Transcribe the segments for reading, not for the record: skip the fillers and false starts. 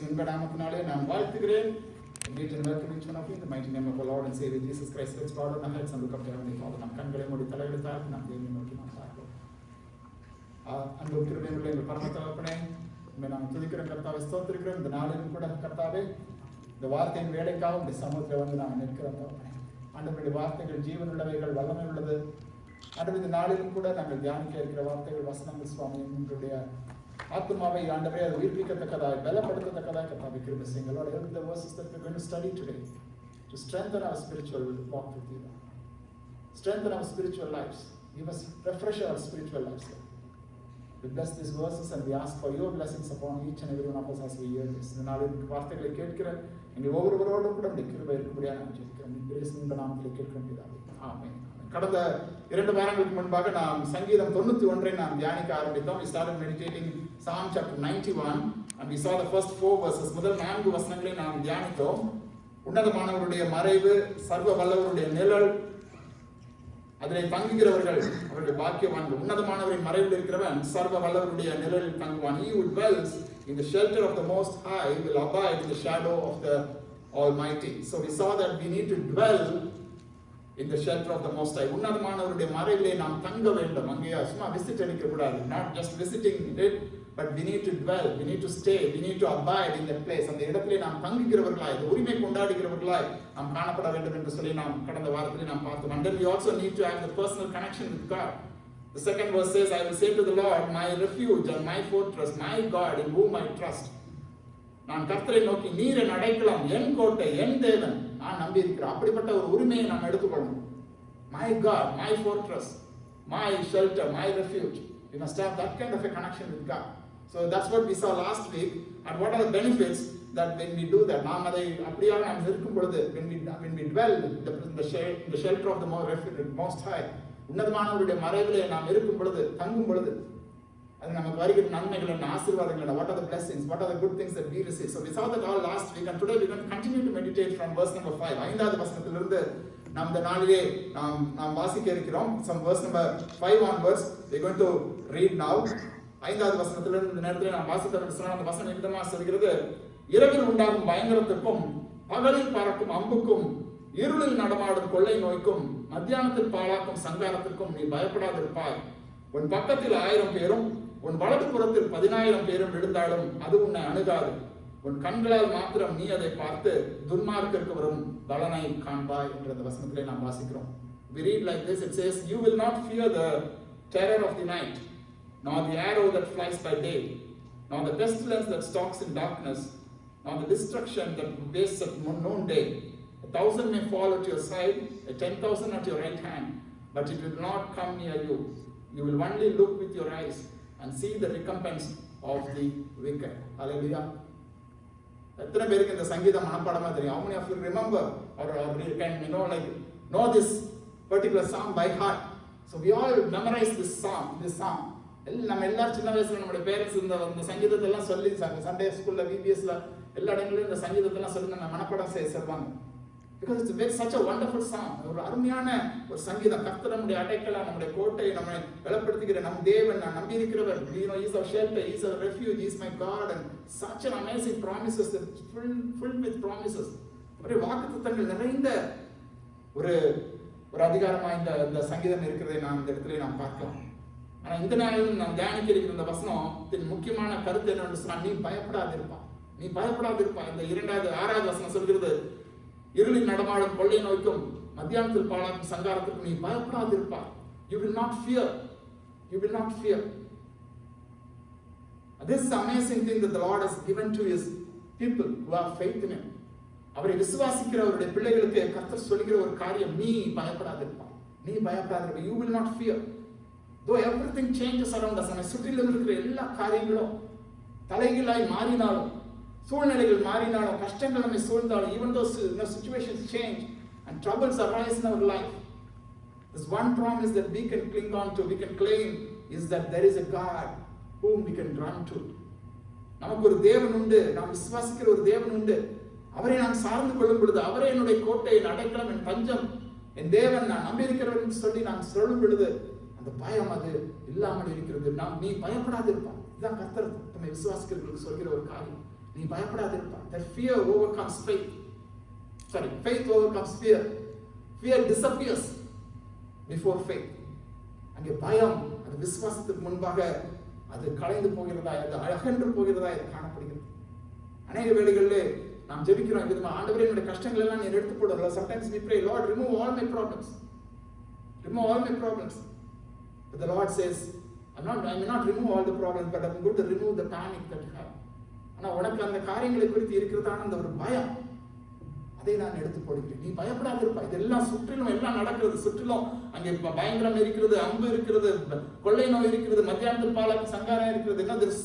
இன்ப நாமத்தினாலே நான் வாழ்த்துகிறேன். Greet and welcome each one of you in the mighty name of our Lord and Savior Jesus Christ. Let's bow down our heads and look up to Heavenly Father. நம் கண்களை மூடி தலைகளை தாழ்த்தி நாம் தேவனை நோக்கி நாம் பார்க்கிறோம். அன்பு கிருபையுள்ள எங்கள் பரம தகப்பனே, உம்மை நாம் துதிக்கிறோம் கர்த்தாவே, ஸ்தோத்திரிக்கிறோம். இந்த நாளிலும் கூட கர்த்தாவே, இந்த வார்த்தையின் வேலைக்காக உடைய சமூகத்தில் வந்து நாம் நிற்கிறோம் தகப்பனே. ஆண்டவருடைய வார்த்தைகள் ஜீவன் உள்ளவைகள், வல்லமை உள்ளது. ஆண்டவர் இந்த நாளிலும் கூட நாங்கள் தியானிக்க இருக்கிற வார்த்தைகள், வசனங்கள் சுவாமி உங்களுடைய ஆத்மாவை ஆண்டவரே அது உயிர்ப்பிக்கத்தக்கதாய், பலப்படுத்தத்தக்கதாய் கர்த்தாவே கிருபை செய்யுங்க. Lord, help the verses that we're going to study today to strengthen our spiritual walk with you. Strengthen our spiritual lives. Give us, refresh our spiritual lives. We bless these verses and we ask for your blessings upon each and every one of us as we hear this. இந்த நாளில் வார்த்தைகளை கேட்கிற எங்கள் ஒவ்வொருவரோடும் கூட உடைய கிருபை இருக்கும்படியாக நாம் ஜெபிக்கிறோம். இந்த நாமத்தில் கேட்கிறோம் பிதாவே. ஆமென். கடந்த 2 வாரங்களுக்கு முன்பாக நாம் சங்கீதம் 91 நாம் தியானிக்க ஆரம்பித்தோம். We started meditating Psalm chapter 91 and we saw the first 4 verses. முதல் 4 வசனங்களை நாம் தியானித்தோம். உன்னதமானவருடைய மறைவு, சர்வ வல்லவருடைய நிழல், அதிலே தங்குகிறவர்கள் அவருடைய பாக்கியவான்கள். உன்னதமானவரின் மறைவில் இருக்கிறவன் சர்வ வல்லவருடைய நிழலில் தங்குவான். He who dwells in the shelter of the Most High will abide in the shadow of the Almighty. So we saw that we need to dwell in the shelter of the Most High. உன்னதமானவருடைய மறைவிலே நாம் தங்க வேண்டும். அங்கே சும்மா visit அடிக்க கூடாது. Not just visiting it, but we need to dwell, we need to stay, we need to abide in that place. அந்த இடத்திலே நாம் தங்குகிறவர்களாய், இந்த உரிமை கொண்டாடுகிறவர்களாய் நாம் காணப்பட வேண்டும் என்று சொல்லி நாம் கடந்த வாரத்திலே நாம் பார்த்தோம். And then we also need to have the personal connection with God. The second verse says, I will say to the Lord, my refuge and my fortress, my God in whom I trust. நான் கர்த்தரை நோக்கி, நீர் என் அடைக்கலம், என் கோட்டை, என் தேவன், நான் நம்பி இருக்கிறேன். அப்படிப்பட்ட ஒரு உரிமையை நாம் எடுத்துக்கொள்ளணும். My God, my fortress, my shelter, my refuge. We must have that kind of a connection with God. So that's what we saw last week. And what are the benefits that when we do that? நாம் அதை அப்படியாக நாம் இருக்கும் பொழுது, when we dwell in the shelter of the Most High, உன்னதமானவருடைய மறைவிலே நாம் இருக்கும் பொழுது, தங்கும் பொழுது, அது நமக்கு வருகிற நன்மைகள் என்ன, ஆசீர்வாதங்கள் என்ன, what are the blessings, what are the good things that we receive. So we saw that all last week and today we're going to continue to meditate from verse number 5. 5வது வசனத்திலிருந்து நாம் இந்த நாளிலே நாம் வாசிக்க இருக்கிறோம். Some verse number 5 onwards we're going to read now. 5வது வசனத்திலிருந்து இந்த நேரத்தில் நாம் வாசிக்க சொன்ன அந்த வசனம் விதமாக சொல்கிறது, இரவில் உண்டாகும் பயங்கரத்துக்கும், பகலில் பறக்கும் அம்புக்கும், இருளில் நடமாடும் கொள்ளை நோய்க்கும், மத்தியானத்தில் பாழாக்கும் சங்காரத்திற்கும் நீ பயப்படாதிருப்பாய். உன் பக்கத்தில் 1000 பேரும் உன் வலது புறத்தில் 10,000 பேரும் விழுந்தாலும் அது உன்னை அணுகாது. உன் கண்களால் மாத்திரம் நீ அதை பார்த்து துன்மார்க்கருக்கு வரும் பலனை காண்பாய் என்ற அந்த வசனத்திலே நாம் வாசிக்கிறோம். We read like this. It says, you will not fear the terror of the night, nor the arrow that flies by day, nor the pestilence that stalks in darkness, nor the destruction that wastes at noonday. 1,000 may fall at your side, 10,000 at your right hand, but it will not come near you. You will only look with your eyes and see the recompense of the wicked. Hallelujah. எத்தனை பேருக்கு இந்த சங்கீதம் மனப்பாடமா தெரியும்? How many of you remember or you can know this particular psalm by heart? So we all memorize this psalm. நம்ம எல்லாரும் சின்ன வயசுல நம்மளுடைய பேரண்ட்ஸ் இந்த சங்கீதத்தை எல்லாம் சொல்லி சண்டே ஸ்கூல்ல VBSல எல்லா இடங்களிலும் இந்த சங்கீதத்தை எல்லாம் சொல்லி நம்ம மனப்பாடம் செய்வாங்க. Because it's such a wonderful song. ஒரு அருமையான ஒரு சங்கீதம். கர்த்தர் நம்முடைய அடைக்கலம், நம்முடைய கோட்டை, நம்மை பலப்படுத்துகிற நம் தேவன், நான் நம்பி இருக்கிறவர். He is our shelter, he is our refuge, he is my God, and such an amazing promises, filled with promises. ஒரு வாக்குத்தத்தங்கள் நிறைந்த ஒரு அதிகாரமா இந்த சங்கீதம் இருக்கிறதை நாம் இந்த இடத்துல நாம் பார்க்கலாம். ஆனா இந்த நாளில் நாம் தியானிக்க இருக்கிற இந்த வசனத்தின் முக்கியமான கருத்து என்னன்னு சொன்னா, நீ பயப்படாதிருப்பா. இந்த 6வது வசனம் சொல்கிறது, இருளில் நடமாடும் கொள்ளை நோய்க்கும், மத்தியானத்தில் பாழாக்கும் சங்காரத்திற்கும் நீ பயப்படாதிருப்பாய். You will not fear. This is the amazing thing that the Lord has given to his people who have faith in him. அவரை விசுவாசிக்கிற அவருடைய பிள்ளைகளுக்கு கர்த்தர் சொல்கிற ஒரு காரியம், நீ பயப்படாதிருப்பாய். You will not fear. Though everything changes around us, நம்ம சுற்றிலும் இருக்கிற எல்லா காரியங்களும் தலைகீழாய் மாறினாலும், சூழ்நிலைகள் மாறினாலும், கஷ்டங்கள் நம்மை சூழ்ந்தாலும், even though situations change and troubles arise in our life, there's one promise that we can cling on to, we can claim, is that there is a God whom we can run to. நமக்கு ஒரு தேவன் உண்டு, நாம் விசுவாசிக்கிற ஒரு தேவன் உண்டு. அவரை நாம் சார்ந்து கொள்ளும் பொழுது, அவரே என்னுடைய கோட்டை, என் அடைக்கலம், என் தஞ்சம், என் தேவன், நான் நம்பி இருக்கிறவன் என்று சொல்லி நாம் சொல்லும் பொழுது அந்த பயம் அது இல்லாமல் இருக்கிறது. நீ பயப்படாதிருப்பாய். இதுதான் கர்த்தர் நம்மை விசுவாசிக்கிறவர்களுக்கு சொல்கிற ஒரு காரியம். நீ பயப்படாதிருப்பாய். That fear overcomes faith. Sorry, faith overcomes fear. Fear disappears before faith. அங்கே பயம் அது விசுவாசத்துக்கு முன்பாக அது கலைந்து போகிறதா, அது அகன்று போகிறதா இது காணப்படுகிறது. அநேக வேளைகளிலே நாம் ஜெபிக்கிறோம் விதமா, ஆண்டவரே என்னுடைய கஷ்டங்கள் எல்லாம் நீ எடுத்து போடுறல. Sometimes we pray, Lord, remove all my problems. Remove all my problems. But the Lord says, I may not remove all the problems, but I'm going to remove the panic that you have. ஆனா உனக்கு அந்த காரியங்களை குறித்து இருக்கிறதான அந்த ஒரு பயம், அதை நான் எடுத்து போடுகிறேன். நீ பயப்படாத இருப்பாய். இதெல்லாம் சுற்றிலும் எல்லாம் நடக்கிறது. சுற்றிலும் அங்கே பயங்கரம் இருக்கிறது, அம்பு இருக்கிறது, கொள்ளை நோய் இருக்கிறது, மத்தியானத்தில் பாலாக்கு சங்காரம் இருக்கிறது. There is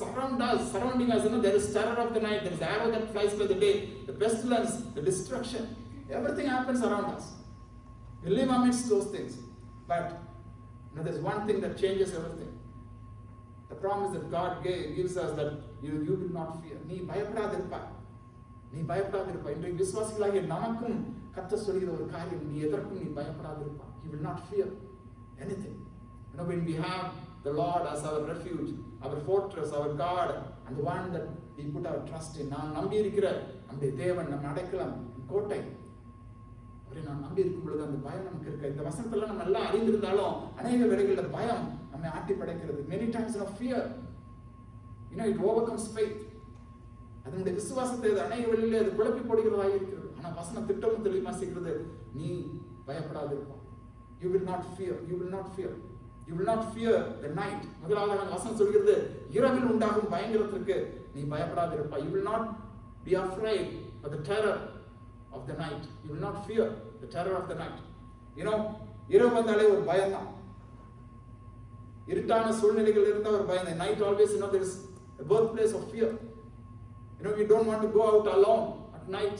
surrounding us. There is terror of the night. There is arrow that flies by the day. The pestilence, the destruction. Everything happens around us. We live amidst those things. But there is one thing that changes everything. The promise that God gives us that you will not fear. நீ பயப்படாத இருப்பாய். நீ பயப்படாத இருப்பாய். இன்றைக்கு விசுவாசிகளாகிய நமக்கும் கர்த்தர் சொல்கிற ஒரு காரியம், நீ எதற்கும் நீ பயப்படாத இருப்பாய். You will not fear anything. When we have the Lord as our refuge, our fortress, our God, and the one that we put our trust in. நான் நம்பி இருக்கிற நம்முடைய தேவன், நம்ம அடைக்கலம், கோட்டை, அவரை நான் நம்பி இருக்கும் பொழுது அந்த பயம் நமக்கு இருக்க. இந்த வசனத்துல நம்ம எல்லாம் அறிந்திருந்தாலும் அநேக வேளைகளில் பயம் நம்மை ஆட்டி படைக்கிறது. Many times fear, it overcomes faith. அதனுடைய விசுவாசத்தை அநேக வேளைகளிலே அது குழப்பி போடுகிறதாக இருக்கிறது. ஆனா வசனம் திட்டமும் தெளிவாக செய்கிறது, நீ பயப்படாது இருப்பாய். You will not fear. You will not fear. You will not fear the night. முதலாவதாக அந்த வசனம் சொல்கிறது, இரவில் உண்டாகும் பயங்கரத்திற்கு நீ பயப்படாது இருப்பாய். You will not be afraid of the terror of the night. You will not fear the terror of the night. இரவு வந்தாலே ஒரு பயம் தான். இருட்டான சூழ்நிலைகள் இருந்தா ஒரு பயம். Night always, there is a birthplace of fear. We don't want to go out alone at night.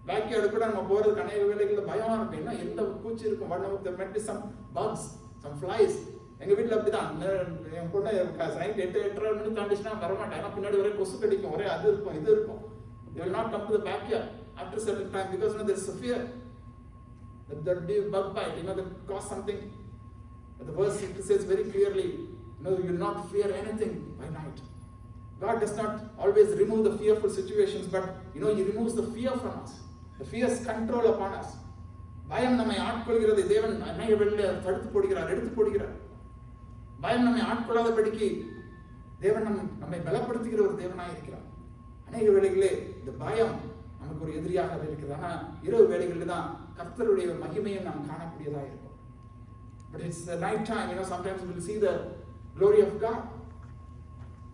Backyard கூட நம்ம போறதுக்கு அநேக வேளைகளில் பயமா இருக்கும். எந்த பூச்சி இருக்கும், there might be some bugs, some flies. எங்க வீட்டுல அப்படிதான். என் பொண்ணு நைட் 8:30 மணி தாண்டிச்சுன்னா வரமாட்டேன். ஏன்னா பின்னாடி ஒரே கொசு கடிக்கும், ஒரே அது இருக்கும், இது இருக்கும். They will not come to the backyard after a certain time because there is a fear that there will be a bug bite, that cause something. But the verse says very clearly, you will not fear anything by night. God does not always remove the fearful situations, but He removes the fear from us. The fear's control upon us. பயம் நம்மை ஆட்கொள்கிறது. தேவன் அநேக வேளையிலே தடுத்து போடுகிறார், எடுத்து போடுகிறார். பயம் நம்மை ஆட்கொள்ளாதபடிக்கு தேவன் நம்மை பலப்படுத்துகிற ஒரு தேவனாய் இருக்கிறார். அநேக வேளைகளிலே இந்த பயம் நமக்கு ஒரு எதிரியாக இருக்கிறது. ஆனா இரவு வேளைகளில் தான் கர்த்தருடைய மகிமையும் நாம் காணக்கூடியதாக இருக்கும். But it's the night time, sometimes we will see the glory of God.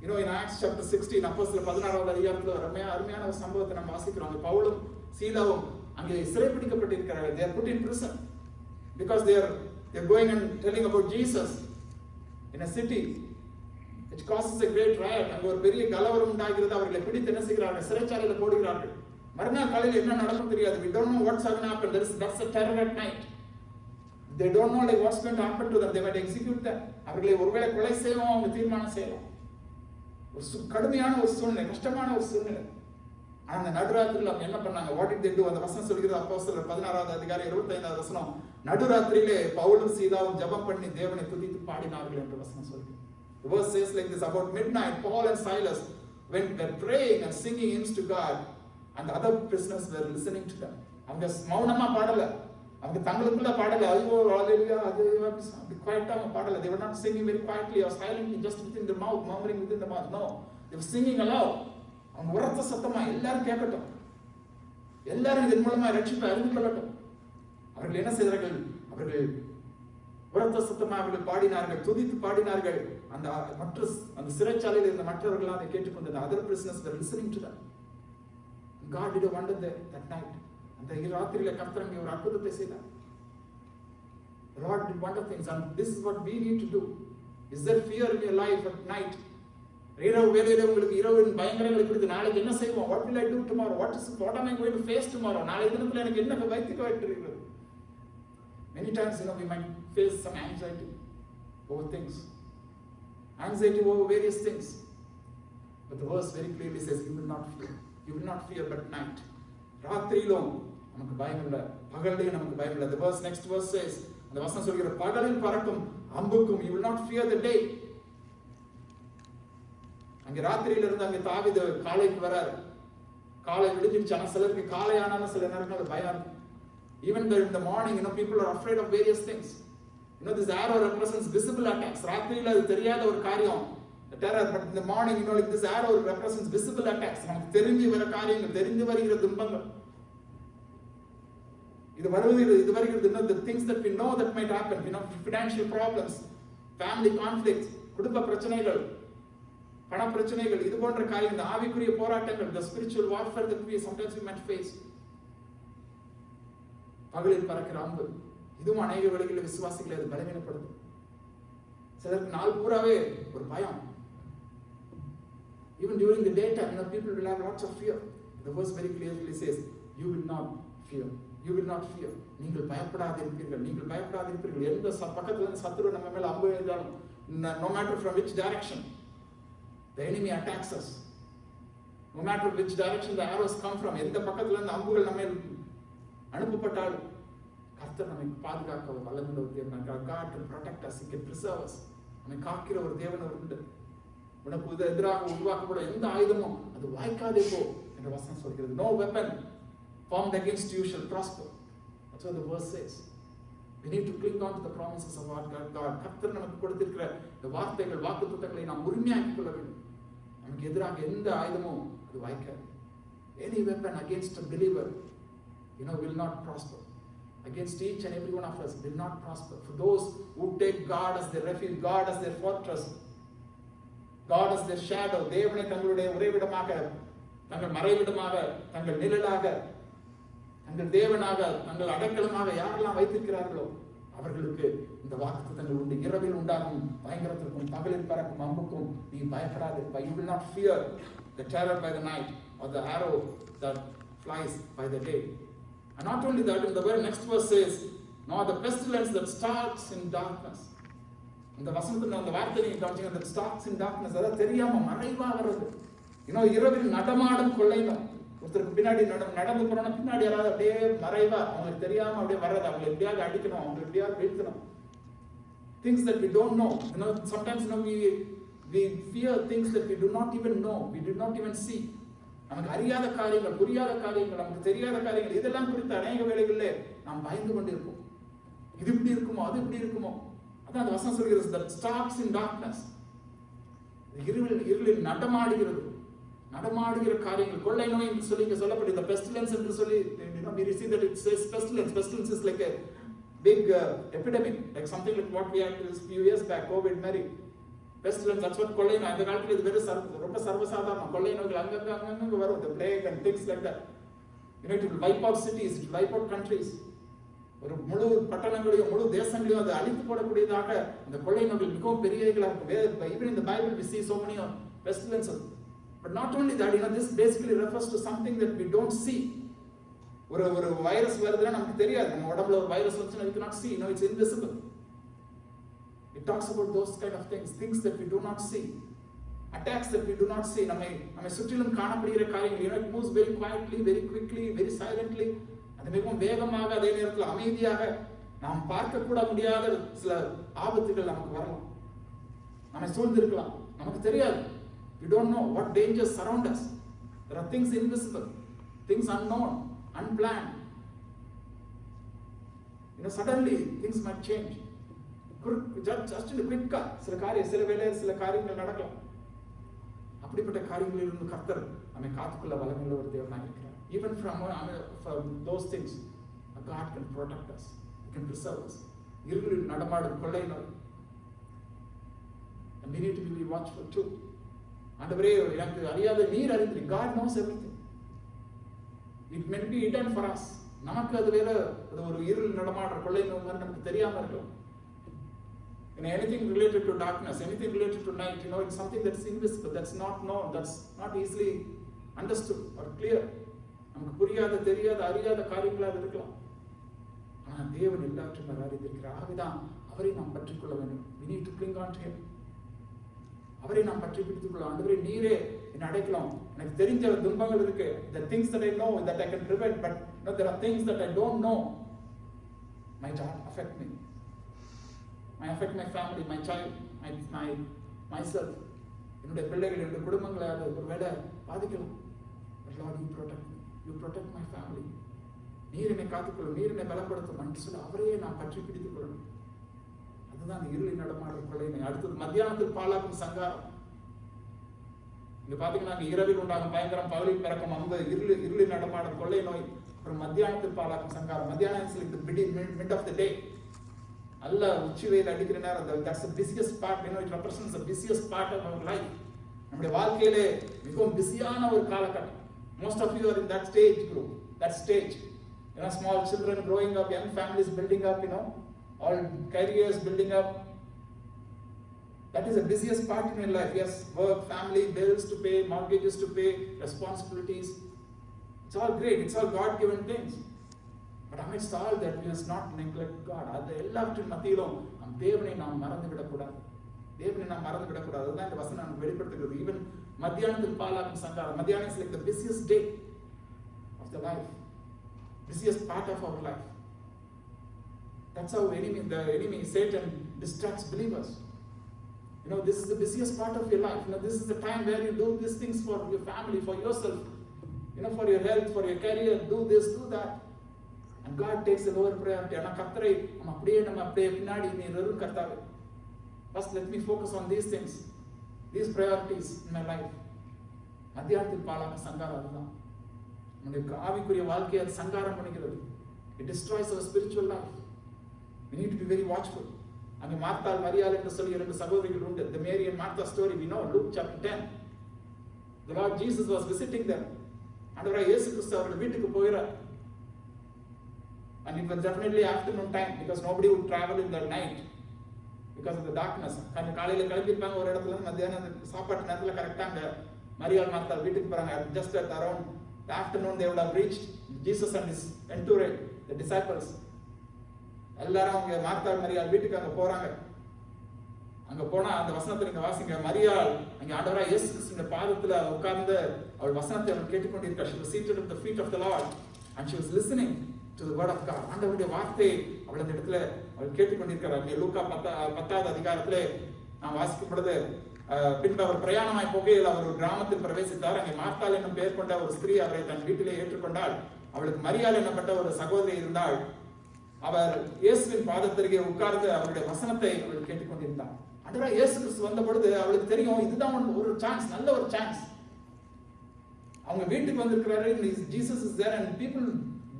In Acts chapter 16, அப்போஸ்தலர் 16வது அதிகாரத்துல அருமையான ஒரு சம்பவத்தை நம்ம வாசிக்கிறோம். பவுலும் சீலாவும் அங்கே சிறைப்பிடிக்கப்பட்டிருக்கிறார்கள். They are put in prison because they are going and telling about Jesus in a city. It causes a great riot. அங்கே ஒரு பெரிய கலவரம் உண்டாகிறது. அவர்களை பிடித்து என்ன செய்கிறார்கள்? சிறைச்சாலையில் போடுகிறார்கள். மறுநாள் காலையில் என்ன நடக்கும் தெரியாது. We don't know what's going to happen. That's a terror at night. They don't know what's going to happen to them. They might execute them. அவர்களை ஒருவேளை கொலை செய்யலாம், அவங்க தீர்மானம் செய்யலாம். ஒரு கடுமையான ஒரு சூழ்நிலை, கஷ்டமான ஒரு சூழ்நிலை. ஆனா அந்த நடுராத்திரியில் அவங்க என்ன பண்ணாங்க? What did they do? அந்த வசனம் சொல்கிறது அப்போஸ்தலர் 16வது அதிகாரம் 25வது வசனம். நடுராத்திரியிலே பவுலும் சீலாவும் ஜெபம் பண்ணி தேவனை துதித்து பாடினார்கள் என்று வசனம் சொல்கிறது. The verse says like this: about midnight, Paul and Silas were praying and singing hymns to God, and the other prisoners were listening to them. அவங்க மௌனமா பாடல, அவங்க தங்களுக்குள்ள பாடல, ஐயோ ஹalleluya அது அப்படி குவைட்டா பாடல. They were not singing very quietly or silently just within the mouth, murmuring within the mouth. No, they were singing aloud. அவங்க உரத்த சத்தமா எல்லாரும் கேட்கட்டும், எல்லாரும் இதன் மூலமா ரட்சிப்பை அறிந்து கொள்ளட்டும். அவர்கள் என்ன செய்தார்கள்? அவர்கள் உரத்த சத்தமா அவர்கள் பாடினார்கள், துதித்து பாடினார்கள். அந்த சிறைச்சாலையில் இருந்த மற்றவர்கள் அதை கேட்டுக்கொண்டது. Other prisoners were listening to them. God did a wonder there that night. அந்த ராத்திரியில கர்த்தர் அங்கே ஒரு அற்புதத்தை செய்தார். The Lord did wonder things, and this is what we need to do. Is there fear in your life at night? இரவு வேளையில உங்களுக்கு இரவின் பயங்கரங்களை குறித்து நாளைக்கு என்ன செய்வோம்? What will I do tomorrow? What am I going to face tomorrow? நாளை தினத்துல எனக்கு என்ன வைத்துக்க வேண்டியிருக்கிறது? Many times we might face some anxiety over things, anxiety over various things. But the verse very clearly says, you will not fear. You will not fear but night. ராத்திரியிலும் நமக்கு பயம் இல்லை, பகலிலும் நமக்கு பயம் இல்லை. The next verse says, அந்த வசனம் சொல்கிறது, பகலில் பறக்கும் அம்புக்கும் you will not fear the day. அங்க ராத்திரியில இருந்து அங்க தாவீது காலைக்கு வராரு. காலை விடுஞ்சிருச்சு. ஆனா சிலருக்கு காலை ஆனாலும் சில நேரங்கள் பயம் இருக்கும். Even though in the morning, people are afraid of various things. This arrow represents visible attacks. ராத்திரியில அது தெரியாத ஒரு காரியம், the terror, but in the morning, like this arrow represents visible attacks. நமக்கு தெரிஞ்சு வர காரியங்கள், தெரிஞ்சு வருகிற துன்பங்கள். இது வருகிறது, the things that we know that might happen, financial problems, family conflicts, குடும்ப பிரச்சனைகள், பண பிரச்சனைகள், இது போன்ற காரியம், இந்த ஆவிக்குரிய போராட்டங்கள், the spiritual warfare that we sometimes might face. பகலில் பறக்கிற அம்பு, இதுவும் அநேக வேளைகளில் விசுவாசிகளை அது பலவீனப்படுது. சிலருக்கு நாள் பூராவே ஒரு பயம். Even during the daytime, people will have lots of fear. The verse very clearly says, you will not fear. You will not fear. நீங்கள் பயப்படாதிருப்பீர்கள். நீங்கள் பயப்படாதிருப்பீர்கள். எந்த பக்கத்துல இருந்து சத்துரு நம்ம மேல அம்பு எழுதாலும், no matter from which direction the enemy attacks us, no matter which direction the arrows come from, எந்த பக்கத்துல இருந்து அம்புகள் நம்ம அனுப்பப்பட்டால் கர்த்தர் நம்மை பாதுகாக்க வல்லமையுள்ள ஒரு தேவன். God can protect us, He can preserve us. நம்மை காக்கிற ஒரு தேவன் உண்டு. உனக்கு எதிராக உருவாக்கப்படும் எந்த ஆயுதமும் அது வாய்க்காதே போ என்ற வசனம் சொல்கிறது. No weapon formed against you shall prosper. That's what the verse says. We need to cling on to the promises of our God. கர்த்தர் நமக்கு கொடுத்திருக்கிற இந்த வார்த்தைகள், வாக்குத்தத்தங்களை நாம் உரிமையாக்கிக் கொள்ள வேண்டும். நமக்கு எதிராக எந்த ஆயுதமும் அது வாய்க்காது. Any weapon against a believer will not prosper. Against each and every one of us will not prosper. For those who take God as their refuge, God as their fortress, God as their shadow, தேவனை தங்களுடைய உறைவிடமாக, தங்கள் மறைவிடமாக, தங்கள் நிழலாக, தங்கள் தேவனாக, தங்கள் அடைக்கலமாக யாரெல்லாம் வைத்திருக்கிறார்களோ அவர்களுக்கு இந்த வாக்குத்தத்தங்கள் உண்டு. இரவில் உண்டாகும் பயங்கரத்திற்கும் பகலில் பறக்கும் அம்புக்கும் நீ பயப்படாதிருப்பாய். You will not fear the terror by the night or the arrow that flies by the day. And not only that, in the very next verse says, nor the pestilence that stalks in darkness. இந்த வசனத்துல அந்த வார்த்தை நீங்க கவனிச்சீங்க, that stalks in darkness, அதாவது தெரியாம மறைவா வர்றது. இரவில் நடமாடும் கொள்ளைதான். ஒருத்தருக்கு பின்னாடி நடந்து போறோம்னா பின்னாடி யாராவது அப்படியே மறைவா அவங்களுக்கு தெரியாம அப்படியே வர்றது, அவங்களை எப்படியாவது அடிக்கணும், அவங்களை எப்படியாவது வீழ்த்தணும். Things that we don't know. Sometimes we fear things that we do not even know, we did not even see. நமக்கு அறியாத காரியங்கள், புரியாத காரியங்கள், நமக்கு தெரியாத காரியங்கள், இதெல்லாம் குறித்து அநேக வேளைகளில் நாம் பயந்து கொண்டு இருப்போம். இது இப்படி இருக்குமோ, அது இப்படி இருக்குமோ. அதான் அந்த வசனம் சொல்கிறது, that stalks in darkness. இருளில் நடமாடுகிற காரியங்கள், கொள்ளை நோய் என்று சொல்லி இங்க சொல்லப்படுது. the pestilence என்று சொல்லி, we receive that it says pestilence. Pestilence is like a big epidemic, like something like what we had a few years back, COVID, Mary. Pestilence, that's what கொள்ளை நோய். அந்த காலத்துல இது ரொம்ப சர்வசாதாரணம். கொள்ளை நோய்கள் அங்கங்க வரும், the plague and things like that. It will wipe out cities, it will wipe out countries. ஒரு முழு பட்டணங்களையும் முழு தேசங்களையும் அது அழித்து போடக்கூடியதாக இந்த கொள்ளை நோய்கள் மிகவும் பெரியவைகளாக இருக்கும். Even in the Bible we see so many pestilences. But not only that, this basically refers to something that we don't see. ஒரு வைரஸ் வருதுன்னா நமக்கு தெரியாது. நம்ம உடம்புல ஒரு வைரஸ் வந்துச்சுன்னா we cannot see, it's invisible. It talks about those kind of things that we do not see, attacks that we do not see. நம்மை சுற்றிலும் காணப்படுகிற காரியங்கள், it moves very quietly, very quickly, very silently. அது மிகவும் வேகமாக, அதே நேரத்தில் அமைதியாக, நாம் பார்க்க கூட முடியாத சில ஆபத்துகள் நமக்கு வரலாம், நம்மை சூழ்ந்திருக்கலாம், நமக்கு தெரியாது. We don't know what dangers surround us. There are things invisible, things unknown, unplanned. Suddenly things might change. Just in a quick cut, சில காரியங்கள் நடக்கலாம். அப்படிப்பட்ட காரியங்களில் இருந்து கர்த்தர் நம்மை காத்துக்கொள்ள வல்லமையுள்ள ஒரு தேவனாக இருக்கிறார். Even from those things, God can protect us, He can preserve us. இருளில் நடமாடும் கொள்ளை நோய், and we need to be watchful too. ஆண்டவரே, எனக்கு அறியாத நீர் அறிந்து, God knows everything. It may be hidden for us. நமக்கு அது வேற ஒரு இருள் நடமாடுற கொள்ளை நோய் மாதிரி நமக்கு தெரியாம இருக்கலாம். Anything related to darkness, anything related to night, it's something that's invisible, that's not known, that's not easily understood or clear. நமக்கு புரியாத, தெரியாத, அறியாத காரியங்களாக இருக்கலாம். ஆனால் தேவன் எல்லாவற்றையும் அறிந்திருக்கிறார். ஆகவேதான் அவரை நாம் பற்றிக்கொள்ள வேண்டும். We need to cling on to Him. அவரை நாம் பற்றி பிடித்துக் கொள்ள. ஆண்டவரே, நீரே என்னை அடைக்கலாம். எனக்கு தெரிஞ்ச துன்பங்கள் இருக்கு. The things that I know that I can prevent, but there are things that I don't know might affect me. Might affect my family, my child, myself. என்னுடைய பிள்ளைகள், என்னுடைய குடும்பங்களை அது ஒரு வேலை பாதிக்கலாம். Lord, you protect me. You protect my family. நீர் என்னை காத்துக்கொள்ளும், நீர் என்னை பலப்படுத்தும் என்று சொல்லி அவரையே நான் பற்றி பிடித்துக் கொள்ளணும். அதுதான் அந்த இருளில் நடமாடும் கொள்ளை நோய். அடுத்தது மத்தியானத்தில் பாழாக்கும் சங்காரம். இங்க பாத்தீங்கன்னா இரவில் உண்டாகும் பயங்கரம், பகலில் பிறக்கும் அம்பு, இருளில் நடமாடும் கொள்ளை நோய், அப்புறம் மத்தியானத்தில் பாழாக்கும் சங்காரம். மத்தியானம் mid of the day, அல்ல உச்சி வெயில் அடிக்கிற நேரம். That's the busiest part, it represents the busiest part of our life. நம்முடைய வாழ்க்கையிலே மிகவும் பிஸியான ஒரு காலகட்டம். Most of you are in that stage group, that stage. Small children growing up, young families building up, all careers building up. That is the busiest part in your life. Yes, work, family, bills to pay, mortgages to pay, responsibilities. It's all great. It's all God-given things. But amidst all that, we must not neglect God. அது எல்லாவற்றின் மத்தியிலும் நம் தேவனை நாம் மறந்து விடக்கூடாது. தேவனை நாம் மறந்து விடக்கூடாது. அதுதான் இந்த வசனம் நமக்கு வெளிப்படுத்துகிறது. ஈவன் மத்தியானத்தில் பாழாக்கும் சங்காரம். மத்தியானம் is like the busiest day of the life. Busiest part of our life. That's how the enemy, Satan, distracts believers. This is the busiest part of your life. This is the time where you do these things for your family, for yourself, for your health, for your career. Do this, do that. And God takes a lower priority. ஆனா கர்த்தரை நம்ம அப்படியே பின்னாடி நீ வெறும் கர்த்தாவே. First, let me focus on these things, these priorities in my life. மத்தியானத்தில் பாழாக்கும் சங்காரம் அதுதான். நம்முடைய ஆவிக்குரிய வாழ்க்கையை அது சங்காரம் பண்ணுகிறது. It destroys our spiritual life. We need to be very watchful. அங்கே மார்த்தாள் மரியாள் என்று சொல்லி 2 சகோதரிகள் உண்டு. The Mary and Martha story we know, Luke chapter 10. The Lord Jesus was visiting them. ஆண்டவராகிய இயேசு கிறிஸ்து அவர்கள் வீட்டுக்கு போகிறார். And it was definitely afternoon time because nobody would travel in the night because of the darkness. காலையில கிளம்பிருப்பாங்க ஒரு இடத்துல இருந்து மத்தியானம் சாப்பாட்டு நேரத்துல கரெக்டா அங்க மரியாள் மார்த்தாள் வீட்டுக்கு போறாங்க. Just at around the afternoon they would have reached Jesus and his entourage, the disciples. எல்லாரும் அவங்க மார்த்தாள் மரியாள் வீட்டுக்கு அங்க போறாங்க. அங்க போனா அந்த வசனத்தை நீங்க வாசிங்க. மரியாள் அங்க ஆண்டவராகிய இயேசு கிறிஸ்துவின் பாதத்துல உட்கார்ந்து அவள் வசனத்தை அவள் கேட்டுக்கொண்டிருக்கிறார். She was seated at the feet of the Lord and she was listening to the word of God. ஆண்டவருடைய வார்த்தையை அவள் அந்த இடத்துல அவள் கேட்டுக்கொண்டிருக்கிறார். லூக்கா 10வது அதிகாரத்திலே நாம் வாசிக்கும் பொழுது பின்பு அவர் பிரயாணமாய் போகையில் அவர் ஒரு கிராமத்தில் பிரவேசித்தார். அங்கே மார்த்தாள் என்னும் பெயர் கொண்ட ஒரு ஸ்திரீ அவரை தன் வீட்டிலே ஏற்றுக்கொண்டாள். அவளுக்கு மரியாள் என்னப்பட்ட ஒரு சகோதரி இருந்தாள். அவர் இயேசுவின் பாதத்திற்கே உட்கார்ந்து அவருடைய வசனத்தை அவள் கேட்டுக்கொண்டிருந்தார். ஆண்டவராகிய இயேசு கிறிஸ்து வந்த பொழுது அவளுக்கு தெரியும் இதுதான் ஒரு சான்ஸ், நல்ல ஒரு சான்ஸ். அவங்க வீட்டுக்கு வந்திருக்கிறாரு. Jesus is there and people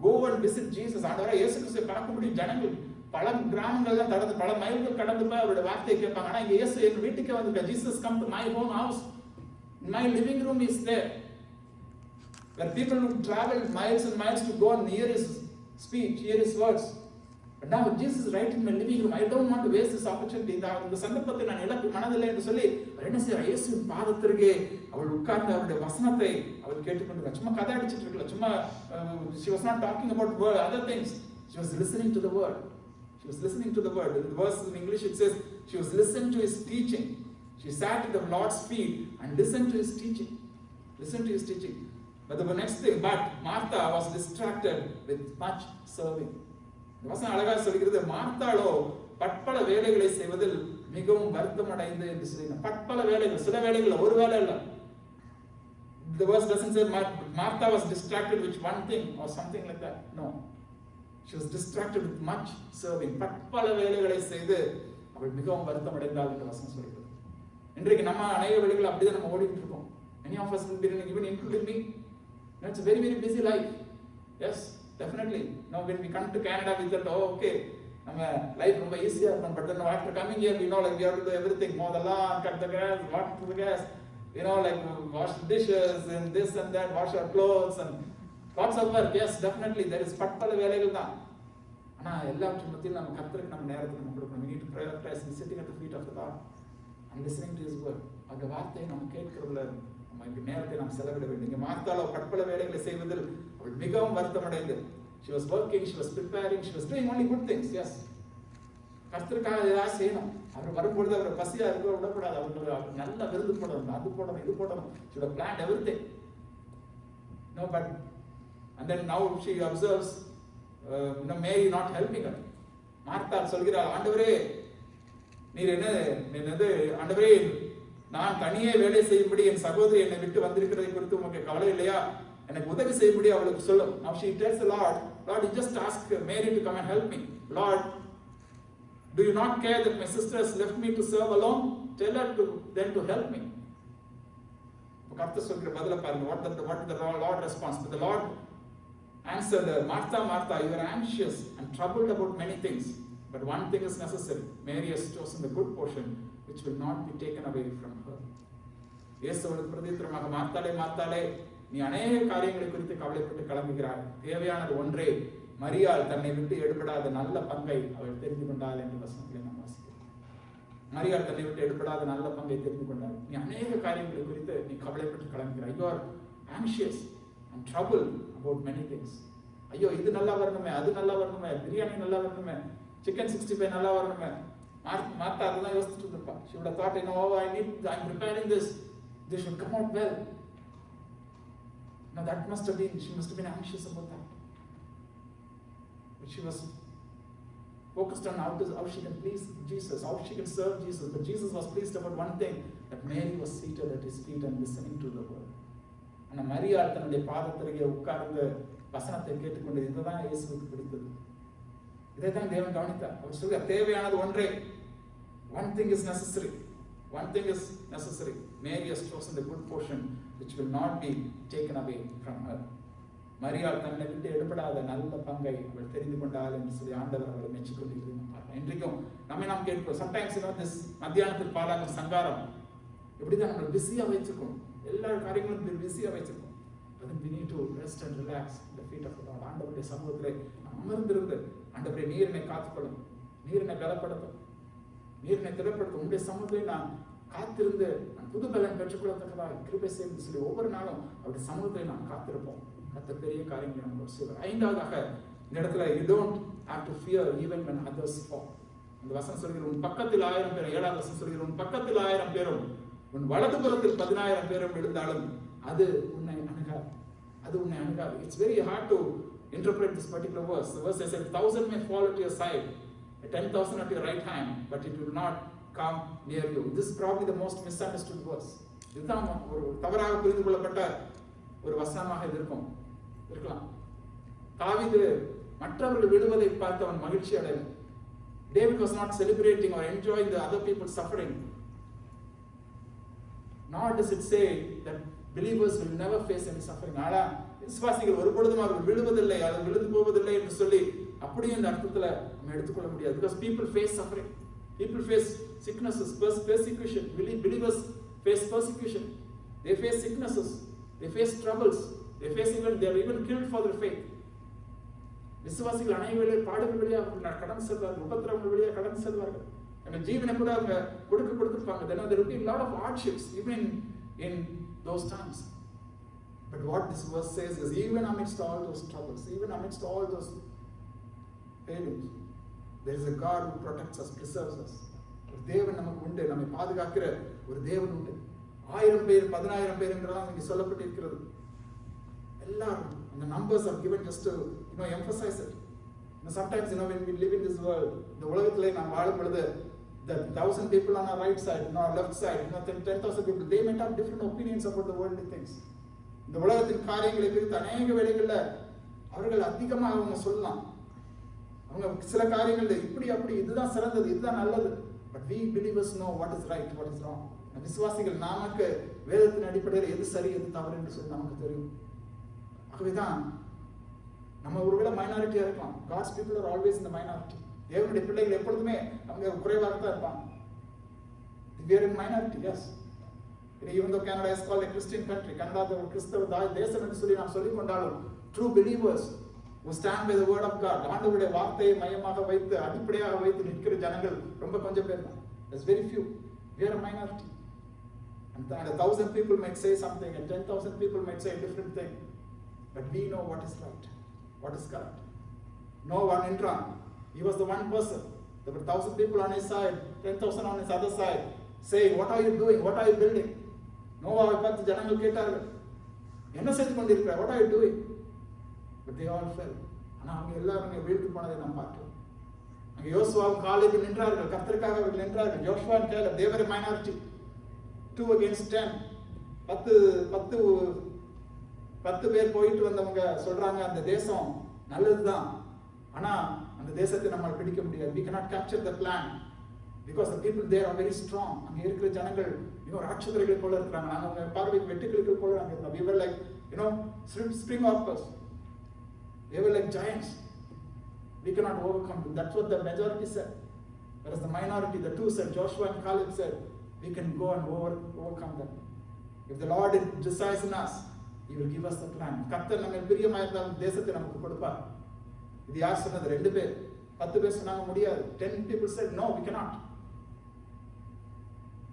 go and visit Jesus. ஆண்டவராகிய இயேசு கிறிஸ்துவை பார்க்கும்படி ஜனங்கள் பல கிராமங்கள்லாம் கடந்து பல மைல்கள் கடந்து போய் அவருடைய வார்த்தையை கேட்பாங்க. ஆனா இங்க இயேசு எங்க வீட்டுக்கே வந்திருக்கார். Jesus come to my home house. My living room is there. Where people would travel miles and miles to go and hear his speech, hear his words. But now Jesus is right in my living room. I don't want to waste this opportunity. இந்த சந்தர்ப்பத்தை நான் இழக்க மனதில்லை என்று சொல்லி என்ன செய்ய இயேசுவின் பாதத்திற்கே அவள் உட்கார்ந்து அவருடைய வசனத்தை அவள் கேட்டுக்கொண்டிருக்காள். சும்மா கதை அடிச்சிட்டு இருக்கல. சும்மா she was not talking about other things. She was listening to the word. She was listening to the word. In the verse in English it says she was listening to his teaching. She sat at the Lord's feet and listened to his teaching. Listened to his teaching. But the next thing, but Martha was distracted with much serving. வசனம் அழகா சொல்கிறது, மார்த்தாளோ பற்பல வேலைகளை செய்வதில் மிகவும் வருத்தம் அடைந்து என்று சொல்லினார். பற்பல வேலைகள், சில வேலைகள், ஒரு வேலை இல்ல. The verse doesn't say Martha was distracted with one thing or something like that. No. She was distracted with much serving. பற்பல வேலைகளை செய்து அவள் மிகவும் வருத்தம் அடைந்தாள் என்று வசனம் சொல்கிறது. இன்றைக்கு நம்ம அநேக வேலைகள் அப்படிதான் நம்ம ஓடிட்டு இருக்கோம். Many of us will be even including me. It's a very very busy life. Yes. Definitely. Now when we come to Canada, we thought, oh, okay, நம்ம life ரொம்ப ஈஸியா இருக்கும். But then after coming here, we know like we have to do everything. Mow the lawn, cut the grass, water the grass, like wash the dishes and this and that, wash our clothes and lots of work. Yes, definitely. There is பற்பல வேலைகள் தான். ஆனா எல்லாவற்றின் மத்தியில் நம்ம கர்த்தருக்கு நம்ம நேரத்தை நம்ம கொடுக்கணும். We need to prioritize sitting at the feet of the Lord and listening to his word. அந்த வார்த்தையை நம்ம கேட்கிறதுல நம்ம நேரத்தை நாம் செலவிட வேண்டும். இங்க மார்த்தாளோ பற்பல வேலைகளை செய்வதில் அவள் மிகவும் வருத்தம் அடைந்து she was working, she was preparing, she was doing only good things. Yes, கர்த்தருக்காக ஏதாவது செய்யணும். அவர் வரும்பொழுது அவரை பசியா இருக்க விடக்கூடாது. அவருக்கு நல்ல விருது போடணும், அது போடணும், இது போடணும். she would have planned everything. No, but and then now she observes Mary not helping her. மார்த்தாள் சொல்கிறாள், ஆண்டவரே நீர் என்னது ஆண்டவரே நான் தனியே வேலை செய்யும்படி என் சகோதரி என்னை விட்டு வந்திருக்கிறதை குறித்து உமக்கு கவலை இல்லையா? எனக்கு உதவி செய்யும்படி அவளுக்கு சொல்லும். Now she tells the Lord, Lord, you just ask Mary to come and help me. Lord, do you not care that my sister has left me to serve alone? Tell her then to help me. கர்த்தர் சொல்கிற பதில பாருங்க. What the Lord responds? But the Lord answered, Martha, Martha, you are anxious and troubled about many things, but one thing is necessary. Mary has chosen the good portion, which will not be taken away from her. இயேசுவுக்கு பிரதித்திரமாக, மார்த்தாளே மார்த்தாளே, நீ அநேக காரியங்களை குறித்து கவலைப்பட்டு கலங்குகிறாய். தேவையானது ஒன்றே. மரியாள் தன்னை விட்டு எடுபடாத நல்ல பங்கை அவள் தெரிந்து கொண்டாள் என்று வசனத்திலே நாம் வாசிக்கிறோம். மரியாள் தன்னை விட்டு எடுபடாத நல்ல பங்கை தெரிந்து கொண்டாள். நீ அநேக காரியங்களை குறித்து நீ கவலைப்பட்டு கலங்குகிறாய். You are anxious and troubled about many things. ஐயோ, இது நல்லா வரணுமே, அது நல்லா வரணுமே, பிரியாணி நல்லா வரணுமே, சிக்கன் 65 நல்லா வரணுமே. மார்த்தா அதெல்லாம் யோசிச்சுட்டு இருப்பா. She would have thought, I'm preparing this should come out well. Now she must have been anxious about that. But she was focused on how she can please Jesus, how she can serve Jesus. But Jesus was pleased about one thing, that Mary was seated at his feet and listening to the word. ஆனா மரியாள் தன்னுடைய பாதத்திலேயே உட்கார்ந்து வசனத்தை கேட்டுக்கொண்டு, இதுதான் இயேசுவுக்கு பிடித்தது. இதைத்தான் தேவன் கவனித்தார். அவர் சொல்ல, தேவையானது ஒன்றே. One thing is necessary. One thing is necessary. Mary has chosen the good portion, which will not be taken away from her. மரியாள் தன்னை விட்டு எடுபடாத நல்ல பங்கை அவள் தெரிந்து கொண்டாள் என்று சொல்லி ஆண்டவர் அவளை மெச்சிக்கொண்டிருக்கிறார். இன்றைக்கும் நாம் கேட்போம். சம்டைம்ஸ் this மத்தியானத்தில் பாலாகும் சங்காரம் இப்படிதான் நம்மளை பிஸியா வச்சிருக்கோம். எல்லா காரியங்களும் பிஸியா வச்சிருக்கோம். But we need to rest and relax at the feet of the Lord. ஆண்டவருடைய சமூகத்திலே அமர்ந்திருந்து, ஆண்டவரே, நீர் என்னை காத்துக்கொள்ளும், நீர் என்னை பலப்படுத்தும், நீர் என்னை திடப்படுத்தும், உங்களுடைய சமூகத்திலே நான் காத்திருந்து நான் புது பலன் பெற்றுக்கொள்ளத்தக்கதாக கிருபை செய்து சொல்லி ஒவ்வொரு நாளும் அவருடைய சமூகத்திலே நாம் காத்திருப்போம். கர்த்தர் பெரிய காரியங்களை நம்ம செய்வார். ஐந்தாவதாக இந்த இடத்துல, you don't have to fear even when others fall. அந்த வசனம் சொல்கிற, உன் பக்கத்தில் 1000 பேர், 7வது வசனம் சொல்கிற, உன் பக்கத்தில் 1000 பேரும் உன் வலதுபுறத்தில் 10000 பேரும் விழுந்தாலும் அது உன்னை அணுகாது, அது உன்னை அணுகாது. It's very hard to interpret this particular verse. The verse says, 1,000 may fall at your side, 10,000 at your right hand, but it will not come near you. This is probably the most misunderstood verse. இதுதான் ஒரு தவறாக புரிந்து கொள்ளப்பட்ட ஒரு வசனமாக இருக்கலாம். தாவீது மற்றவர்கள் விழுவதை பார்த்து அவன் மகிழ்ச்சி அடையல. David was not celebrating or enjoying the other people's suffering. Nor does it say that believers will never face any suffering. ஆனா விசுவாசிகள் ஒருபொழுதும் அவர்கள் விழுவதில்லை, அது விழுந்து போவதில்லை என்று சொல்லி அப்படியே இந்த அர்த்தத்துல நம்ம எடுத்துக்கொள்ள முடியாது. Because people face suffering, people face sicknesses, persecution. Believers face persecution, they face sicknesses, they face troubles, they are even killed for their faith. விசுவாசிகள் அநேக வேளை பாடுகள் வழியாக கடந்து செல்வார்கள், உபத்திரவங்கள் வழியாக கடந்து செல்வார்கள். நம்ம ஜீவனை கூட அவங்க கொடுத்திருப்பாங்க. Then there will be a lot of hardships even in those times. But what this verse says is, even amidst all those troubles, even amidst all those failings, there is a God who protects us, preserves us. ஒரு தேவன் நமக்கு உண்டு, நம்மை பாதுகாக்கிற ஒரு தேவன் உண்டு. 1000 பேர் 10000 பேர் என்றெல்லாம் இங்கே சொல்லப்பட்டிருக்கிறது. எல்லாரும் the numbers are given just to emphasize it. Sometimes when we live in this world, இந்த உலகத்திலே நாம் வாழும் பொழுது, the 1000 people on our right side, on our left side, 10,000 people, they might have different opinions about the worldly things. இந்த உலகத்தின் காரியங்களை குறித்து அநேக வேளைகள்ல அவர்கள் அதிகமாக அவங்க சொல்லலாம். அவங்க சில காரியங்கள்ல இப்படி அப்படி, இதுதான் சிறந்தது, இதுதான் நல்லது. But we believers know what is right, what is wrong. விசுவாசிகள் நமக்கு வேதத்தின் அடிப்படையில் எது சரி எது தவறு என்று சொல்லி நமக்கு தெரியும். ஆகவேதான் நம்ம ஒருவேளை மைனாரிட்டியா இருக்கலாம். God's people are always in the minority. தேவனுடைய பிள்ளைகள் எப்பொழுதுமே அவங்க குறைவாக தான் இருப்பாங்க. We are in minority, yes. Even though Canada is called a Christian country, Canada ஒரு கிறிஸ்தவ தேசம் என்று சொல்லி நாம் சொல்லிக் கொண்டாலும், true believers who stand by the word of God, ஆண்டவருடைய வார்த்தையை மையமாக வைத்து அடிப்படையாக வைத்து நிற்கிற ஜனங்கள் ரொம்ப கொஞ்சம் பேர் தான். There's very few. We are a minority. And 1,000 people might say something, and 10,000 people might say a different thing. But we know what is right, what is correct. No one in wrong. He was the one person. There were 1,000 people on his side, 10,000 on his other side, saying, what are you doing? What are you building? நோவாவை பார்த்து ஜனங்கள் கேட்டார்கள், என்ன செய்து கொண்டிருக்கிறார்? What are you doing? But they all fell. ஆனா அவங்க எல்லாரும் வீழ்ந்து போனதை நாம் பார்த்தோம். அங்கே யோசுவாவும் காலேபும் நின்றார்கள், கர்த்தருக்காக அவர்கள் நின்றார்கள். யோசுவா and Caleb, they were a minority. 2 against 10. 10 பேர் போயிட்டு வந்தவங்க சொல்றாங்க அந்த தேசம் நல்லதுதான், ஆனா அந்த தேசத்தை நம்மால் பிடிக்க முடியாது. We cannot capture the land because the people there are very strong. அங்க இருக்கிற ஜனங்கள் ராட்சதர்களை போல இருக்கிறாங்க. நாங்க அவங்க பார்வைக்கு வெட்டுக்கிளிகள் போல நாங்க இருந்தோம். We were like spring hoppers. They were like giants. We cannot overcome them. That's what the majority said. Whereas the minority, the two said, Joshua and Caleb said, we can go and overcome them. If the Lord decides in us, He will give us the plan. கர்த்தர் நம்ம பிரியமா இருந்தால் தேசத்தை நமக்கு கொடுப்பார். இது யார் சொன்னது? 2 பேர். 10 பேர் சொன்னாங்க முடியாது. 10 people said no, we cannot.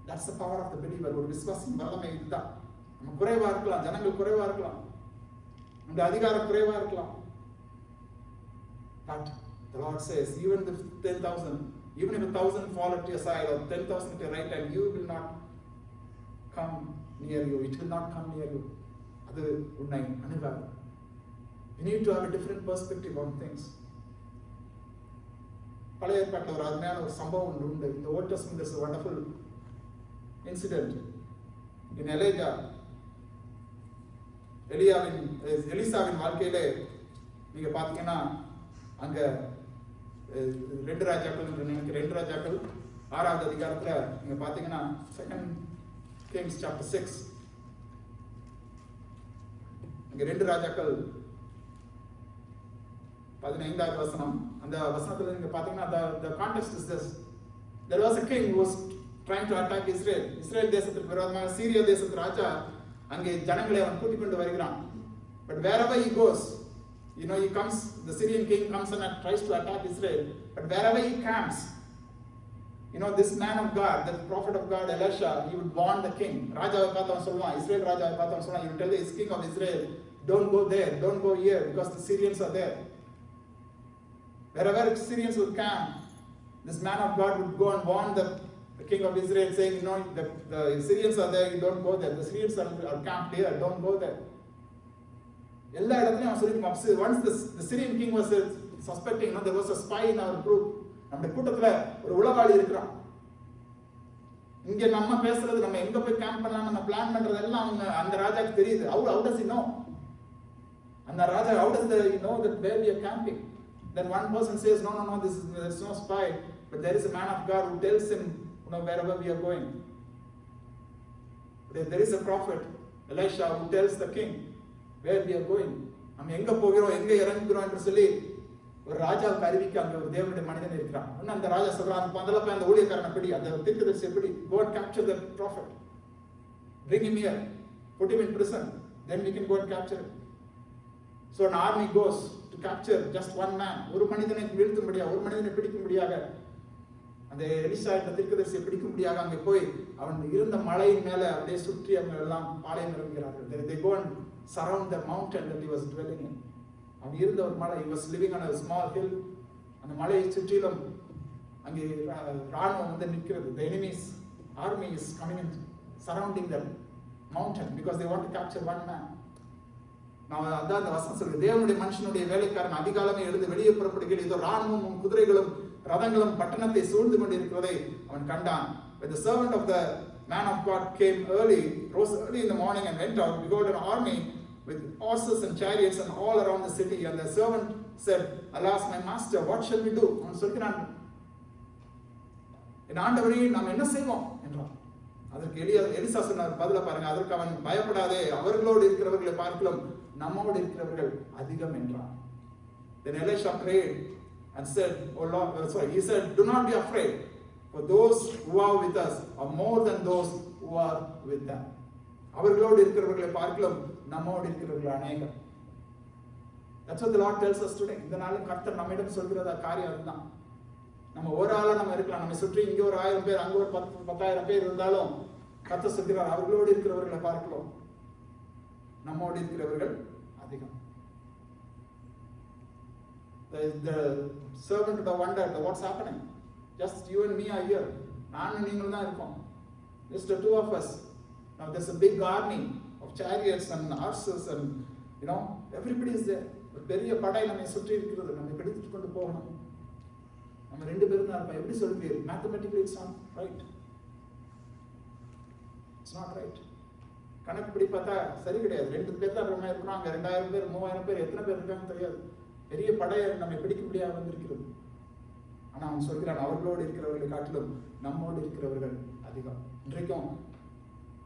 That's the power of the believer. ஒரு விசுவாசின் வல்லமை இதுதான். நம்ம குறைவா இருக்கலாம், ஜனங்கள் குறைவா இருக்கலாம், அந்த அதிகாரம் குறைவா இருக்கலாம். But the Lord says, even if 10,000, even if 1,000 fall at your side or 10,000 at your right hand, you will not come near you. It will not come near you. அது உன்னை அணுகாது. You need to have a different perspective on things. பழைய ஏற்பாட்டில் ஒரு அருமையான ஒரு சம்பவம் ஒன்று உண்டு. இந்த Old Testament, there's a wonderful incident in Elijah. எலிசாவின் வாழ்க்கையிலே நீங்க பாத்தீங்கன்னா அங்க 2 ராஜாக்கள் 6வது அதிகாரத்துல நீங்க பாத்தீங்கன்னா 2 Kings chapter 6 இங்க 2 ராஜாக்கள் 15வது வசனம். அந்த வசனத்துல நீங்க பாத்தீங்கன்னா the context is this: there was a king who was trying to attack Israel. Israel தேசத்துக்கு விரோதமாக சீரியா தேசத்து ராஜா அங்கே ஜனங்களை அவன் கூட்டிக் கொண்டு வருகிறான். But wherever he goes, he comes, the Syrian king comes and tries to attack Israel. But wherever he camps, this man of God, the prophet of God, Elisha, he would warn the king. ராஜாவை பார்த்தவன் சொல்லுவான், Israel ராஜாவை பார்த்தவன் சொல்லுவான், he would tell the king of Israel, don't go there, don't go here, because the Syrians are there. Wherever Syrians would camp, this man of God would go and warn the king of Israel, saying, the Syrians are there, you don't go there. The Syrians are camped here, don't go there. எல்லா இடத்துலையும் அவன் சொல்லிருக்கான். Once the Syrian king was suspecting, there was a spy in our group. நம்ம கூட்டத்துல ஒரு உளவாளி இருக்கிறான். இங்க நம்ம பேசுறது, நம்ம எங்க போய் கேம்ப் பண்ணலாம், நம்ம பிளான் பண்றது எல்லாம் அந்த ராஜாக்கு தெரியுது. How does he know? அந்த ராஜா, how does he know that where we are camping? Then one person says, no, there's no spy, but there is a man of God who tells him, wherever we are going. There is a prophet, Elisha, who tells the king where we are going. நம்ம எங்க போகிறோம், எங்க இறங்குகிறோம் என்று சொல்லி ஒரு ராஜாவுக்கு அறிவிக்க அங்க ஒரு தேவனுடைய மனிதன் இருக்கிறான். அந்த ராஜா சொல்றான், முதல்ல அந்த ஊழியக்காரனை பிடி, அந்த தீர்க்கதரிசியை பிடி, go and capture the prophet, bring him here, put him in prison, then we can go and capture him. So an army goes to capture just one man. ஒரு மனிதனை வீழ்த்தும்படியாக, ஒரு மனிதனை பிடிக்கும்படியாக, அந்த எலிசா என்ற தீர்க்கதரிசியை பிடிக்கும்படியாக அங்கே போய் அவன் இருந்த மலையின் மேல அப்படியே சுற்றி அவங்க எல்லாம் பாளையம் இறங்குகிறார்கள். They go and surround the mountain that he was dwelling in. அவன் இருந்த ஒரு மலை, he was living on a small hill. அந்த மலையை சுற்றிலும் அங்கே ராணுவம் வந்து நிற்கிறது. The enemy's army is coming and surrounding the mountain because they want to capture one man. நான் அதான் அந்த வசனம் சொல்றேன், தேவனுடைய மனுஷனுடைய வேலைக்காரன் அதிகாலமே எழுந்து வெளியே புறப்படுகிறது, இதோ ராணுவமும் குதிரைகளும் ரதங்களும் பட்டணத்தை சூழ்ந்து கொண்டிருக்கிறதை அவன் கண்டான். When the servant of the man of God rose early in the morning and went out, behold, an army with horses and chariots and all around the city. And the servant said, alas, my master, what shall we do? அவன் சொல்கிறான், என் ஆண்டவரே நாம் என்ன செய்வோம் என்றான். அதற்கு Elisha சொன்னார், பதில பாருங்க, அதற்கு அவன் பயப்படாதே, அவர்களோடு இருக்கிறவர்களை பார்க்கலாம் நம்மோடு இருக்கிறவர்கள் அதிகம் என்றான். Then Elisha prayed and said, he said, do not be afraid, for those who are with us are more than those who are with them. அவர்களோடு இருக்கிறவர்களை பார்க்கலாம் நம்மோடு இருக்கிறவர்கள் அநேகம். That's what the Lord tells us today. இந்த நாளும் கர்த்தர் நம்மிடம் சொல்கிறதா காரியம் அதுதான். நம்ம ஒரு ஆளா நம்ம இருக்கலாம், நம்ம சுற்றி இங்க ஒரு 1000 பேர், அங்க ஒரு 10,000 பேர் இருந்தாலும் கர்த்தர் சொல்கிறார், அவர்களோடு இருக்கிறவர்களை பார்க்கலாம் நம்மோடு இருக்கிறவர்கள் அதிகம். The servant would have wondered, what's happening? Just you and me are here. நானும் நீங்களும் தான் இருக்கோம். Just the two of us. Now there's a big army of chariots and horses and everybody is there. ஒரு பெரிய படை நம்மை சுற்றி இருக்கிறது, நம்ம பிடித்துக் கொண்டு போகணும். நம்ம 2 பேரும் தான் இருப்போம். எப்படி சொல்றீங்க? Mathematically it's not right. It's not right. கணக்குப்படி பார்த்தா சரி கிடையாது. 2 பேர் தான் ரொம்ப இருக்கிறோம், அங்கே 2000 பேர் 3000 பேர் எத்தனை பேர் இருக்காங்கன்னு தெரியாது. பெரிய படையை நம்ம பிடிக்க முடியாது வந்திருக்கிறது. ஆனால் அவன் சொல்கிறான், அவர்களோடு இருக்கிறவர்களை காட்டிலும் நம்மோடு இருக்கிறவர்கள் அதிகம். இன்றைக்கும்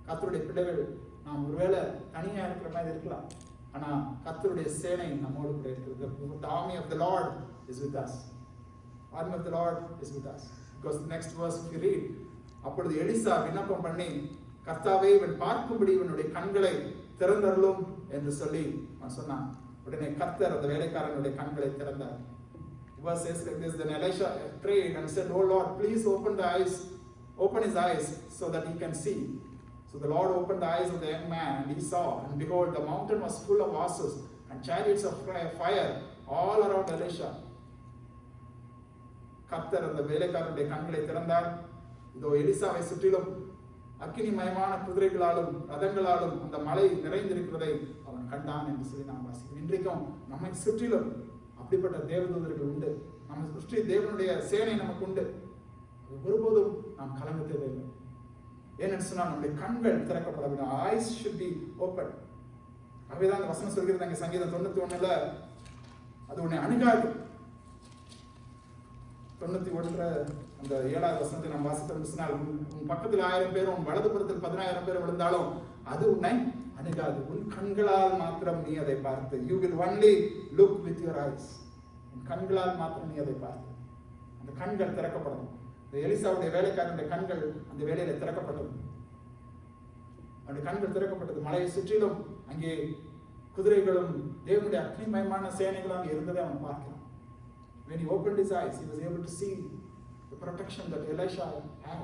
கர்த்தருடைய பிள்ளைகள் நாம் ஒருவேளை தனியாக இருக்கிற மாதிரி இருக்கலாம், ஆனால் கர்த்தருடைய சேனை நம்மோடு கூட இருக்கிறது. The army of the Lord is with us. Army of the Lord is with us. Because the next verse if you read, அப்பொழுது எலிசா விண்ணப்பம் பண்ணி, கர்த்தாவே இவன் பார்க்கும்படி இவனுடைய கண்களை திறந்தருளும் என்று சொல்லி அவன் சொன்னான். உடனே கர்த்தர் அந்த வேலைக்காரனுடைய கண்களை திறந்தார். Verse says like this, then Elisha prayed and said, "Oh Lord, please open his eyes so that he can see." So the Lord opened the eyes of the young man, and he saw, and behold, the mountain was full of horses and chariots of fire all around Elisha. கர்த்தர் அந்த வேலைக்காரனுடைய கண்களை திறந்தார். இதோ எலிசாவை சுற்றிலும் அக்கினிமயமான குதிரைகளாலும் ரதங்களாலும் அந்த மலை நிறைந்திருக்கிறதை அவன் கண்டான் என்று சொல்லி நாம் வாசிக்கிறோம். இன்றைக்கும் நம்மை சுற்றிலும் அப்படிப்பட்ட தேவதூதர்கள் உண்டு. நம்மை சுற்றி தேவனுடைய சேனை நமக்கு உண்டு. ஒருபோதும் நாம் கலங்க தேவையில்லை. ஏன்னு சொன்னால் நம்முடைய கண்கள் திறக்கப்பட வேண்டும். eyes should be open. ஆகவேதான் அந்த வசனம் சொல்கிறது அங்கே சங்கீதம் 91 அது உன்னை அணுகாது. 91 அந்த 7வது வசனத்தை நாம் வாசித்தோம் சொன்னால், உன் பக்கத்தில் 1000 பேரும் உன் வலதுபுறத்தில் 10000 பேர் விழுந்தாலும் அது உன்னை அணுகாது. உன் கண்களால் மாத்திரம் நீ அதை பார்த்து. You will only look with your eyes. உன் கண்களால் மாத்திரம் நீ அதை பார்த்து. அந்த கண்கள் திறக்கப்படும். இந்த எலிசாவுடைய வேலைக்காரனுடைய கண்கள் அந்த வேலையில திறக்கப்பட்டது. அவருடைய கண்கள் திறக்கப்பட்டது. மலையை சுற்றிலும் அங்கே குதிரைகளும் தேவனுடைய அக்னிமயமான சேனைகளும் அங்கே இருந்ததை அவன் பார்க்கிறான். When he opened his eyes, he was able to see the protection that Elisha had.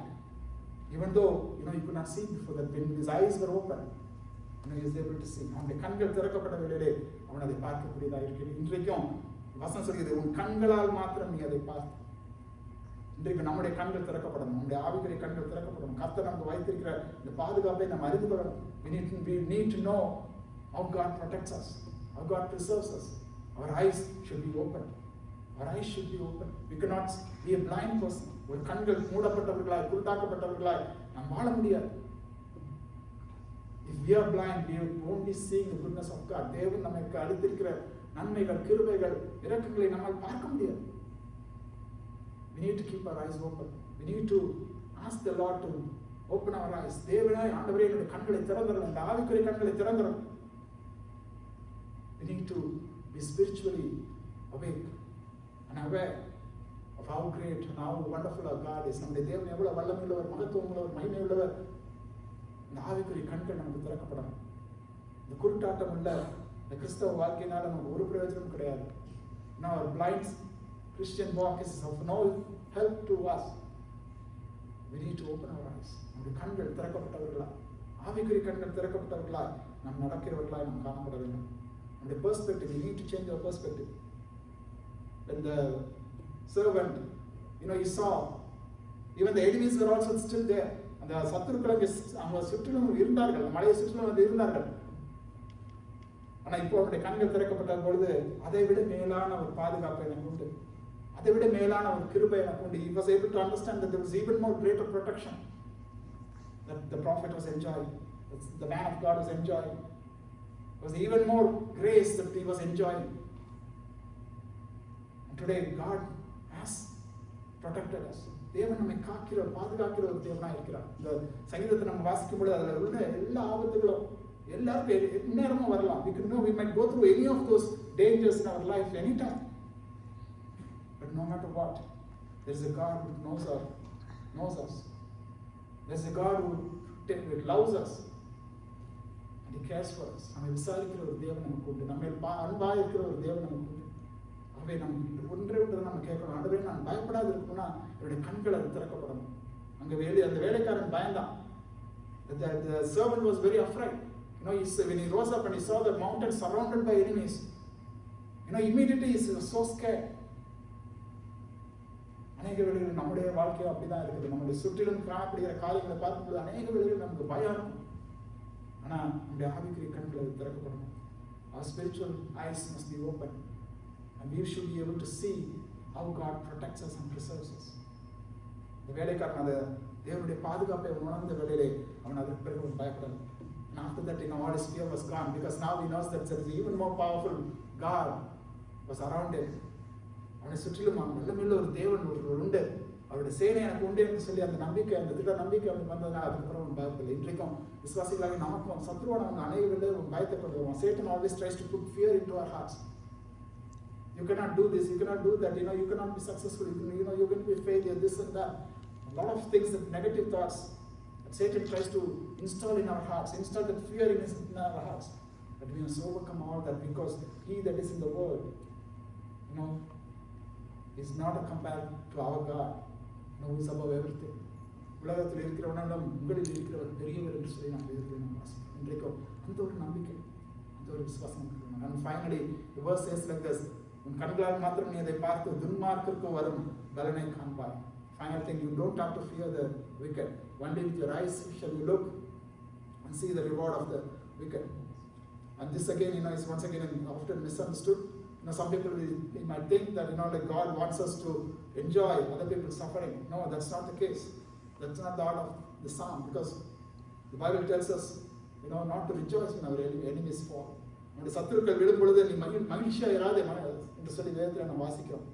Even though, he could not see before that, when his eyes were open, he was able to see. அவனுடைய கண்கள் திறக்கப்பட்ட வேளையிலே அவன் அதை பார்க்கக்கூடியதாக இருக்கிறது. இன்றைக்கும் வசனம் சொல்கிறது, உன் கண்களால் மாத்திரம் நீ அதை பார்த்து. இன்றைக்கு நம்முடைய கண்கள் திறக்கப்படணும், நம்முடைய ஆவிக்குரிய கண்கள் திறக்கப்படணும். கர்த்தர் நமக்கு வைத்திருக்கிற இந்த பாதுகாப்பை நம்ம அறிந்து கொள்ளணும். We need to know how God protects us, how God preserves us. Our eyes should be open. Our eyes should be open. We cannot be a blind person. ஒரு கண்கள் மூடப்பட்டவர்களாய் குருட்டாக்கப்பட்டவர்களாய் நாம் வாழ முடியாது. If we are blind, we won't be seeing the goodness of God. தேவன் நமக்கு அளித்திருக்கிற நன்மைகள், கிருபைகள், இரக்கங்களை நம்மால் பார்க்க முடியாது. We need to keep our eyes open. We need to ask the Lord to open our eyes. தேவனாய் ஆண்டவரே என்னுடைய கண்களை திறந்தருளும், இந்த ஆவிக்குரிய கண்களை திறந்தருளும். We need to be spiritually awake and aware of how great and how wonderful our God is. நம்முடைய தேவன் எவ்வளவு வல்லமையுள்ளவர், மகத்துவம் உள்ளவர், மகிமை உள்ளவர். இந்த ஆவிக்குரிய கண்கள் நமக்கு திறக்கப்படணும். இந்த குருட்டாட்டம் உள்ள இந்த கிறிஸ்தவ வாழ்க்கையினால நமக்கு ஒரு பிரயோஜனம் கிடையாது. Now our blind Christian walk is of no help to us. We need to open our eyes. நம்முடைய கண்கள் திறக்கப்பட்டவர்களா, ஆவிக்குரிய கண்கள் திறக்கப்பட்டவர்களா நாம் நடக்கிறவர்களா நாம் காணப்பட வேண்டும். நம்முடைய perspective, we need to change our perspective. When the servant, he saw, even the enemies were also still there. அந்த சத்துருக்கள் அவங்க சுற்றிலும் இருந்தார்கள், மலையை சுற்றிலும் வந்து இருந்தார்கள். ஆனால் இப்போ அவருடைய கண்கள் திறக்கப்பட்ட பொழுது அதை விட மேலான ஒரு பாதுகாப்பு எனக்கு உண்டு, அதை விட மேலான ஒரு கிருபை எனக்கு உண்டு. He was able to understand that there was even more greater protection that the prophet was enjoying, the man of God was enjoying. There was even more grace that he was enjoying. Today God has protected us. தேவன் நம்மை காக்கிற பாதுகாக்கிற ஒரு தேவனாக இருக்கிறார். இந்த சங்கீதத்தை நம்ம வாசிக்கும் பொழுது அதில் உள்ள எல்லா ஆபத்துகளும் எல்லாருக்கும் எந்நேரமும் வரலாம். We might go through any of those dangers in our life anytime. But no matter what, there is a God who knows us. There is a God who loves us and He cares for us. நம்மை விசாரிக்கிற ஒரு தேவன் நமக்கு உண்டு. நம்ம அன்பாக இருக்கிற ஒரு தேவன் நமக்கு உண்டு. நம்ம ஒன்றே நம்ம கேட்கணும், ஆண்டவரே நான் பயப்படாது இருக்கணும்னா என்னுடைய கண்கள் அது திறக்கப்படணும். அந்த வேலைக்காரன் பயந்தான். The servant was very afraid. When he rose up and he saw the mountain surrounded by enemies, immediately he was so scared. அநேக வேளைகளில் நம்முடைய வாழ்க்கையும் அப்படிதான் இருக்குது. நம்முடைய சுற்றிலும் காணப்படுகிற காரியங்களை பார்க்கும்போது அநேக வேளைகளில் நமக்கு பயம் இருக்கும். ஆனால் நம்முடைய ஆவிக்குரிய கண்கள் திறக்கப்படணும். Our spiritual eyes must be open. And we should be able to see how God protects us and preserves us. The வேலைக்காரன் அதை தேவனுடைய பாதுகாப்பை உணர்ந்த வேளையிலே அவன் அதற்கு பிறகு பயப்படலாம். And after that, all his fear was gone, because now he knows that there is even more powerful God was around him. அவனை சுற்றிலும் வல்லமையுள்ள ஒரு தேவன் ஒரு உண்டு, அவருடைய சேனை எனக்கு உண்டு என்று சொல்லி அந்த நம்பிக்கை, அந்த திட்ட நம்பிக்கை அவனுக்கு வந்ததுனால் அதுக்கப்புறம் அவன் பயப்படலை. இன்றைக்கும் விசுவாசிகளாக நமக்கும் சத்ருவான் அவன் அநேக வேளை பயத்தை கொண்டு வருவான். Satan always tries to put fear into our hearts. You cannot do this, you cannot do that, you cannot be successful, you're going to be a failure, this and that. A lot of things, that negative thoughts that Satan tries to install in our hearts, install that fear in our hearts. But we must overcome all that, because he that is in the world, is not compared to our God, who is above everything. உலகத்தில் இருக்கிறவனாலும் உங்களில் இருக்கிறவர் பெரியவர் என்று சொல்லி நாம் வேதத்தில் நாம் வாசிக்கிறோம். இன்றைக்கும் அந்த ஒரு நம்பிக்கை, அந்த ஒரு விசுவாசம் இருக்கிறோம். And finally, the verse says like this, உன் கண்களால் மாத்திரம் நீ அதை பார்த்து துன்மார்க்கருக்கு வரும் பலனை காண்பாய். Final thing, you don't have to fear the wicked. Only with your eyes shall you look and see the reward of the wicked. And this again, is once again often misunderstood. Some people might think that like God wants us to enjoy other people's suffering. No, that's not the case. That's not the art of the psalm, because the Bible tells us, not to rejoice when our enemies fall. நம்முடைய சத்துருக்கள் விழும் பொழுது நீ மகிழ்ச்சியா இராதே என்று சொல்லி வேதத்தில் நாம் வாசிக்கிறோம்.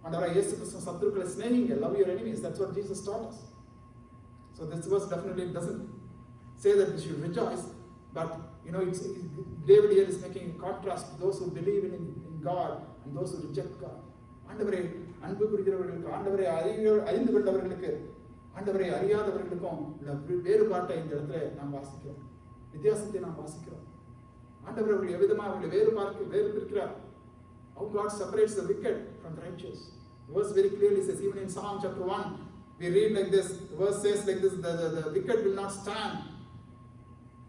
ஆண்டவராகிய இயேசு கிறிஸ்து சத்துருக்களை சிநேகிங்க, love your enemies. That's what Jesus taught us. So this verse definitely doesn't say that we should rejoice, but David here is making a contrast to those who believe in God and those who reject God. ஆண்டவரை அன்பு புரிகிறவர்களுக்கு, ஆண்டவரை அறிந்து கொண்டவர்களுக்கு, ஆண்டவரை அறியாதவர்களுக்கும் வேறுபாட்டை இந்த இடத்துல நாம் வாசிக்கிறோம், வித்தியாசத்தை நாம் வாசிக்கிறோம். ஆண்டவர் அவர்கள் எவ்விதமாக அவர்களை வேறு பிரிக்கிறார். How God separates the wicked from the righteous. The verse very clearly says, even in Psalm chapter 1, we read like this, the verse says like this, the wicked will not stand,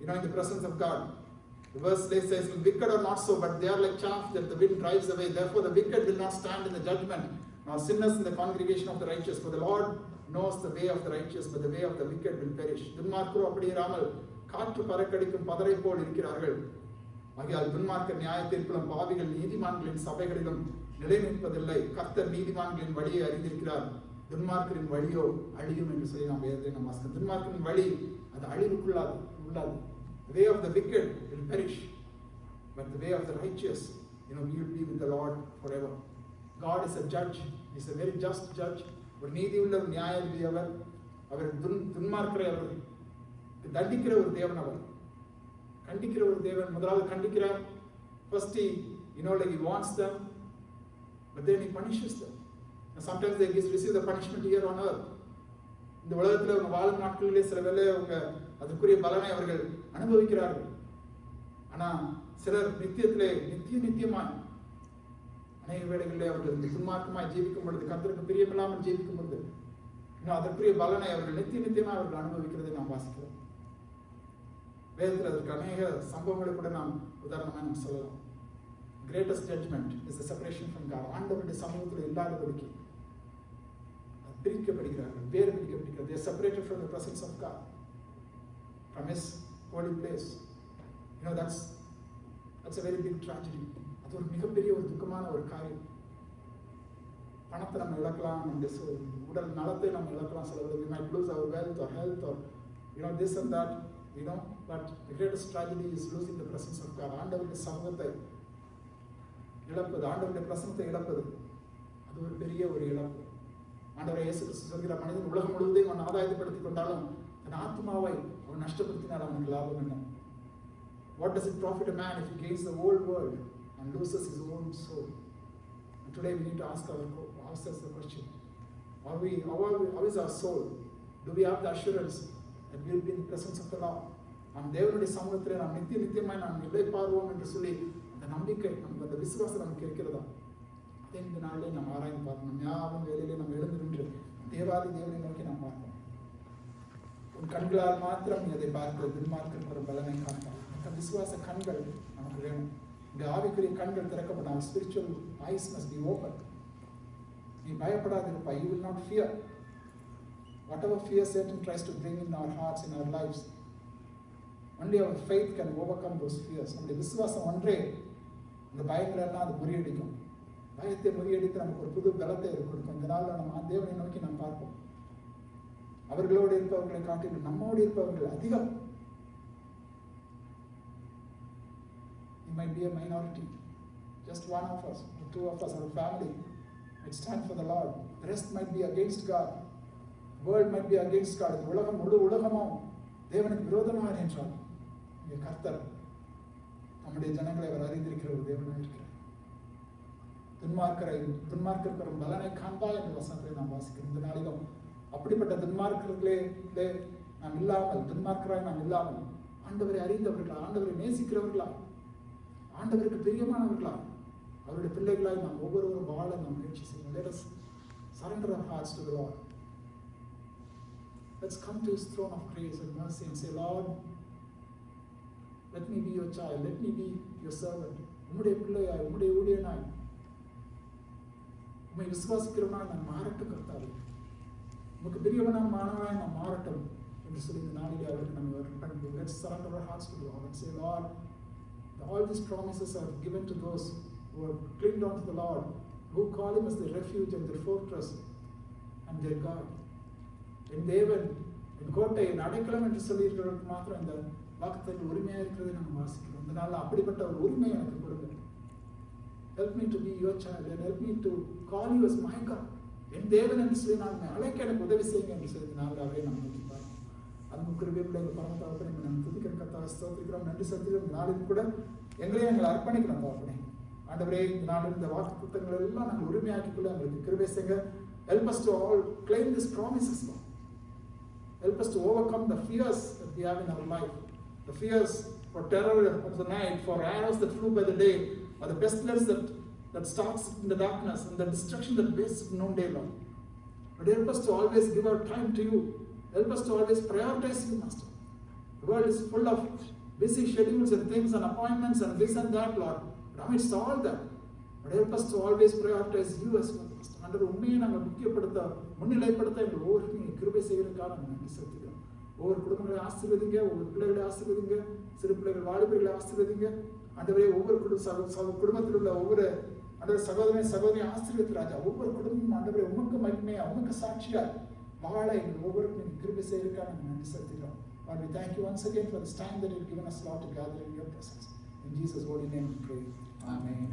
in the presence of God. The verse says, wicked are not so, but they are like chaff that the wind drives away. Therefore the wicked will not stand in the judgment, nor sinners in the congregation of the righteous. For the Lord knows the way of the righteous, but the way of the wicked will perish. துன்மார்க்கரோ அப்படி இராமல் காற்று பறக்கடிக்கும் பதரை போல் இருக்கிறார்கள். ஆகையால் துன்மார்க்கர் நியாய தீர்ப்பிலும் பாவிகள் நீதிமான்களின் சபைகளிலும் நிலை நிற்பதில்லை. கர்த்தர் நீதிமான்களின் வழியை அறிந்திருக்கிறார், துன்மார்க்கரின் வழியோ அழியும் என்று சொல்லி நாம் வேதத்தை நாம் வாசிக்கிறோம். துன்மார்க்கரின் வழி அது அழிவுக்குள்ளாது. The way of the wicked will perish, but the way of the righteous, we will be with the Lord forever. God is a judge. He is a very just judge. ஒரு நீதியுள்ள ஒரு நியாயாதிபதி அவர். அவர் துன்மார்க்கரை அவர் தண்டிக்கிற ஒரு தேவன், அவர் கண்டிக்கிற ஒரு தேவன். முதலாவது கண்டிக்கிறார். First he wants them, but then he punishes them. And sometimes they receive the punishment here on earth. இந்த உலகத்தில் அவங்க வாழும் நாட்களிலே சில வேளை அவங்க அதற்குரிய பலனை அவர்கள் அனுபவிக்கிறார்கள். ஆனா சிலர் நித்தியமாய் அநேக வேளைகளிலே அவர்கள் துன்மார்க்கமாய் ஜீவிக்கும் பொழுது, கர்த்தருக்கு பிரியமில்லாமல் ஜீவிக்கும் பொழுது, அதற்குரிய பலனை அவர்கள் நித்தியமாய் அவர்கள் அனுபவிக்கிறதை நாம் வாசிக்கிறோம். வேதத்தில் அதற்கு அநேக சம்பவங்களை கூட நாம் உதாரணமாக நாம் சொல்லலாம். Greatest judgment is the separation from God. ஆண்டவருடைய சமூகத்தில் இல்லாதபடிக்கு பிரிக்கப்படுகிறார்கள், வேறு பிரிக்கப்படுகிறார்கள். They are separated from the presence of God, from His holy place. That's a very big tragedy. அது ஒரு மிகப்பெரிய ஒரு துக்கமான ஒரு காரியம். பணத்தை நம்ம இழக்கலாம், நம்முடைய உடல் நலத்தை நம்ம இழக்கலாம். சில we might lose our wealth or health or this and that, but the greatest tragedy is losing the presence of God. ஆண்டவருடைய சமூகத்தை இழப்பது, ஆண்டவருடைய பிரசனத்தை இழப்பது, அது ஒரு பெரிய ஒரு இழப்பு. ஆண்டவரை இயேசு கிறிஸ்து சொல்கிற, மனிதன் உலகம் முழுவதையும் அவன் ஆதாயப்படுத்திக் கொண்டாலும் தன் ஆத்மாவை அவன் நஷ்டப்படுத்தினால் அவனுக்கு லாபம் என்ன? What does it profit a man if he gains the whole world and loses his own soul? And today we need to ask ourselves the question, how is our soul? Do we have the assurance that we will be in the presence of the Lord? நாம் தேவனுடைய சமூகத்தில் நாம் நித்தியமாய் நாம் இளைப்பாறுவோம் என்று சொல்லி அந்த நம்பிக்கை, நமக்கு அந்த விசுவாசம் நமக்கு இருக்கிறதா? அதை இந்த நாளிலே நாம் ஆராய்ந்து பார்க்கணும். யாரும் வேலையிலே நம்ம எழுந்து நின்று தேவாதி தேவனை நோக்கி நாம் பார்க்கணும். உன் கண்களால் மாத்திரம் நீ அதை பார்த்து துன்மார்க்கருக்கு ஒரு பலனை காண்பார். அந்த விசுவாச கண்கள் நமக்கு வேணும். இந்த ஆவிக்குரிய கண்கள் திறக்கப்பட்டால் spiritual eyes must be open. நீ பயப்படாதிருப்பாய். You will not fear. Whatever fear Satan tries to bring in our hearts, in our lives, only our faith can overcome those fears. நம்முடைய விசுவாசம் ஒன்றே இந்த பயங்கள் எல்லாம் அது முறியடிக்கும். பயத்தை முறியடித்து நமக்கு ஒரு புது பலத்தை கொடுக்கும். இந்த நாளில் நம்ம தேவனை நோக்கி நாம் பார்ப்போம். அவர்களோடு இருப்பவர்களை காட்டிலும் நம்மோடு இருப்பவர்கள் அதிகம். It might be a minority, just one of us or two of us, our family might stand for the Lord. The rest might be against God. The world might be against God. உலகம் முழு உலகமும் தேவனுக்கு விரோதமாக நின்றால் இங்கே கர்த்தர் நம்முடைய ஜனங்களை அவர் அறிந்திருக்கிற ஒரு தேவனாக இருக்கிறார். துன்மார்க்கர் பெறும் பலனை காண்பா என்ற வசனத்தை நாம் வாசிக்கிறோம். இந்த நாளிலும் அப்படிப்பட்ட துன்மார்க்கர்களே நாம் இல்லாமல், துன்மார்க்கராய் நாம் இல்லாமல், ஆண்டவரை அறிந்தவர்களா, ஆண்டவரை நேசிக்கிறவர்களா, ஆண்டவருக்கு பிரியமானவர்களா, அவருடைய பிள்ளைகளாய் நாம் ஒவ்வொருவரும் வாழ நாம் முயற்சி செய்வோம். Let us surrender our hearts to the Lord. Let's come to His throne of grace and mercy and say, Lord, let me be your child, let me be your servant. உம்முடைய பிள்ளையாய், உம்முடைய ஊழியனாய், உம்மை விசுவாசிக்கிறவனாய் நான் மாறட்டும் கர்த்தாவே, உமக்கு பிரியவனாய் மாணவனாய் நான் மாறட்டும் என்று சொல்லி இந்த நாளிலே அவருக்கு நம்ம வரட்டும். Let's surrender our hearts to the Lord and say, Lord, all these promises are given to those who have clinged on to the Lord, who call Him as their refuge and their fortress and their God. என் தேவன், என் கோட்டை, என் அடைக்கலம் என்று சொல்லியிருக்கிறவர்களுக்கு மாத்திரம் இந்த வாக்குத்தத்தங்கள் உரிமையாக இருக்கிறதை நம்ம வாசிக்கிறோம். அதனால அப்படிப்பட்ட ஒரு உரிமை எனக்கு கொடுங்க. Help me to be your child and help me to call you as my God. என் தேவன் என்று சொல்லி நான் அழைக்க எனக்கு உதவி செய்யுங்க என்று சொல்லி நாங்கள் அவரை நம்ம நோக்கி பார்க்கிறோம். அன்பு கிருபையுள்ள எங்கள் பரம தகப்பனே, நம்ம துதிக்கிற கர்த்தாவே ஸ்தோத்திரிக்கிறோம், நன்றி செலுத்துகிறோம். நாளில் கூட எங்களை அர்ப்பணிக்கிறோம் தகப்பனே. ஆண்டவரே, இந்த நாளில் இந்த வாக்குத்தத்தங்கள் எல்லாம் நாங்கள் உரிமையாக்கிக்கொள்ள எங்களுக்கு கிருபை செய்யுங்க. Help us to all claim these promises, Lord. Help us to overcome the fears that we have in our life. The fears for terror of the night, for arrows that flew by the day, or the pestilence that stalks in the darkness, and the destruction that wastes at noonday, Lord. But help us to always give our time to you. Help us to always prioritize you, Master. The world is full of busy schedules and things and appointments and this and that, Lord. But amidst all that, but help us to always prioritize you as well, Master. Under உண்மையை நாங்கள் முன்னிலைப்படுத்த எங்கள் ஒவ்வொருக்கும் நீங்கள் கிருபை செய்கிறதுக்காக நாங்கள் நன்றி செலுத்துகிறோம். ஒவ்வொரு குடும்பங்களை ஆசீர்வதிங்க, ஒவ்வொரு பிள்ளைகளை ஆசீர்வதிங்க, சிறு பிள்ளைகள் வாலிபர்களை ஆசீர்வதிங்க. ஆண்டவரே, ஒவ்வொரு குடும்பத்தில் உள்ள ஒவ்வொரு ஆண்டவர் சகோதரி ஆசீர்வதி ராஜா. ஒவ்வொரு குடும்பமும் ஆண்டவரே உமக்கு மகிமையா, உமக்கு சாட்சியா வாழ எங்கள் ஒவ்வொருக்கும் நீங்கள் கிருபை செய்கிறதுக்காக நாங்கள் நன்றி செலுத்துகிறோம். Lord, we thank you once again for this time that you've given us, Lord, to gather in your presence. In Jesus' holy name we pray. Amen.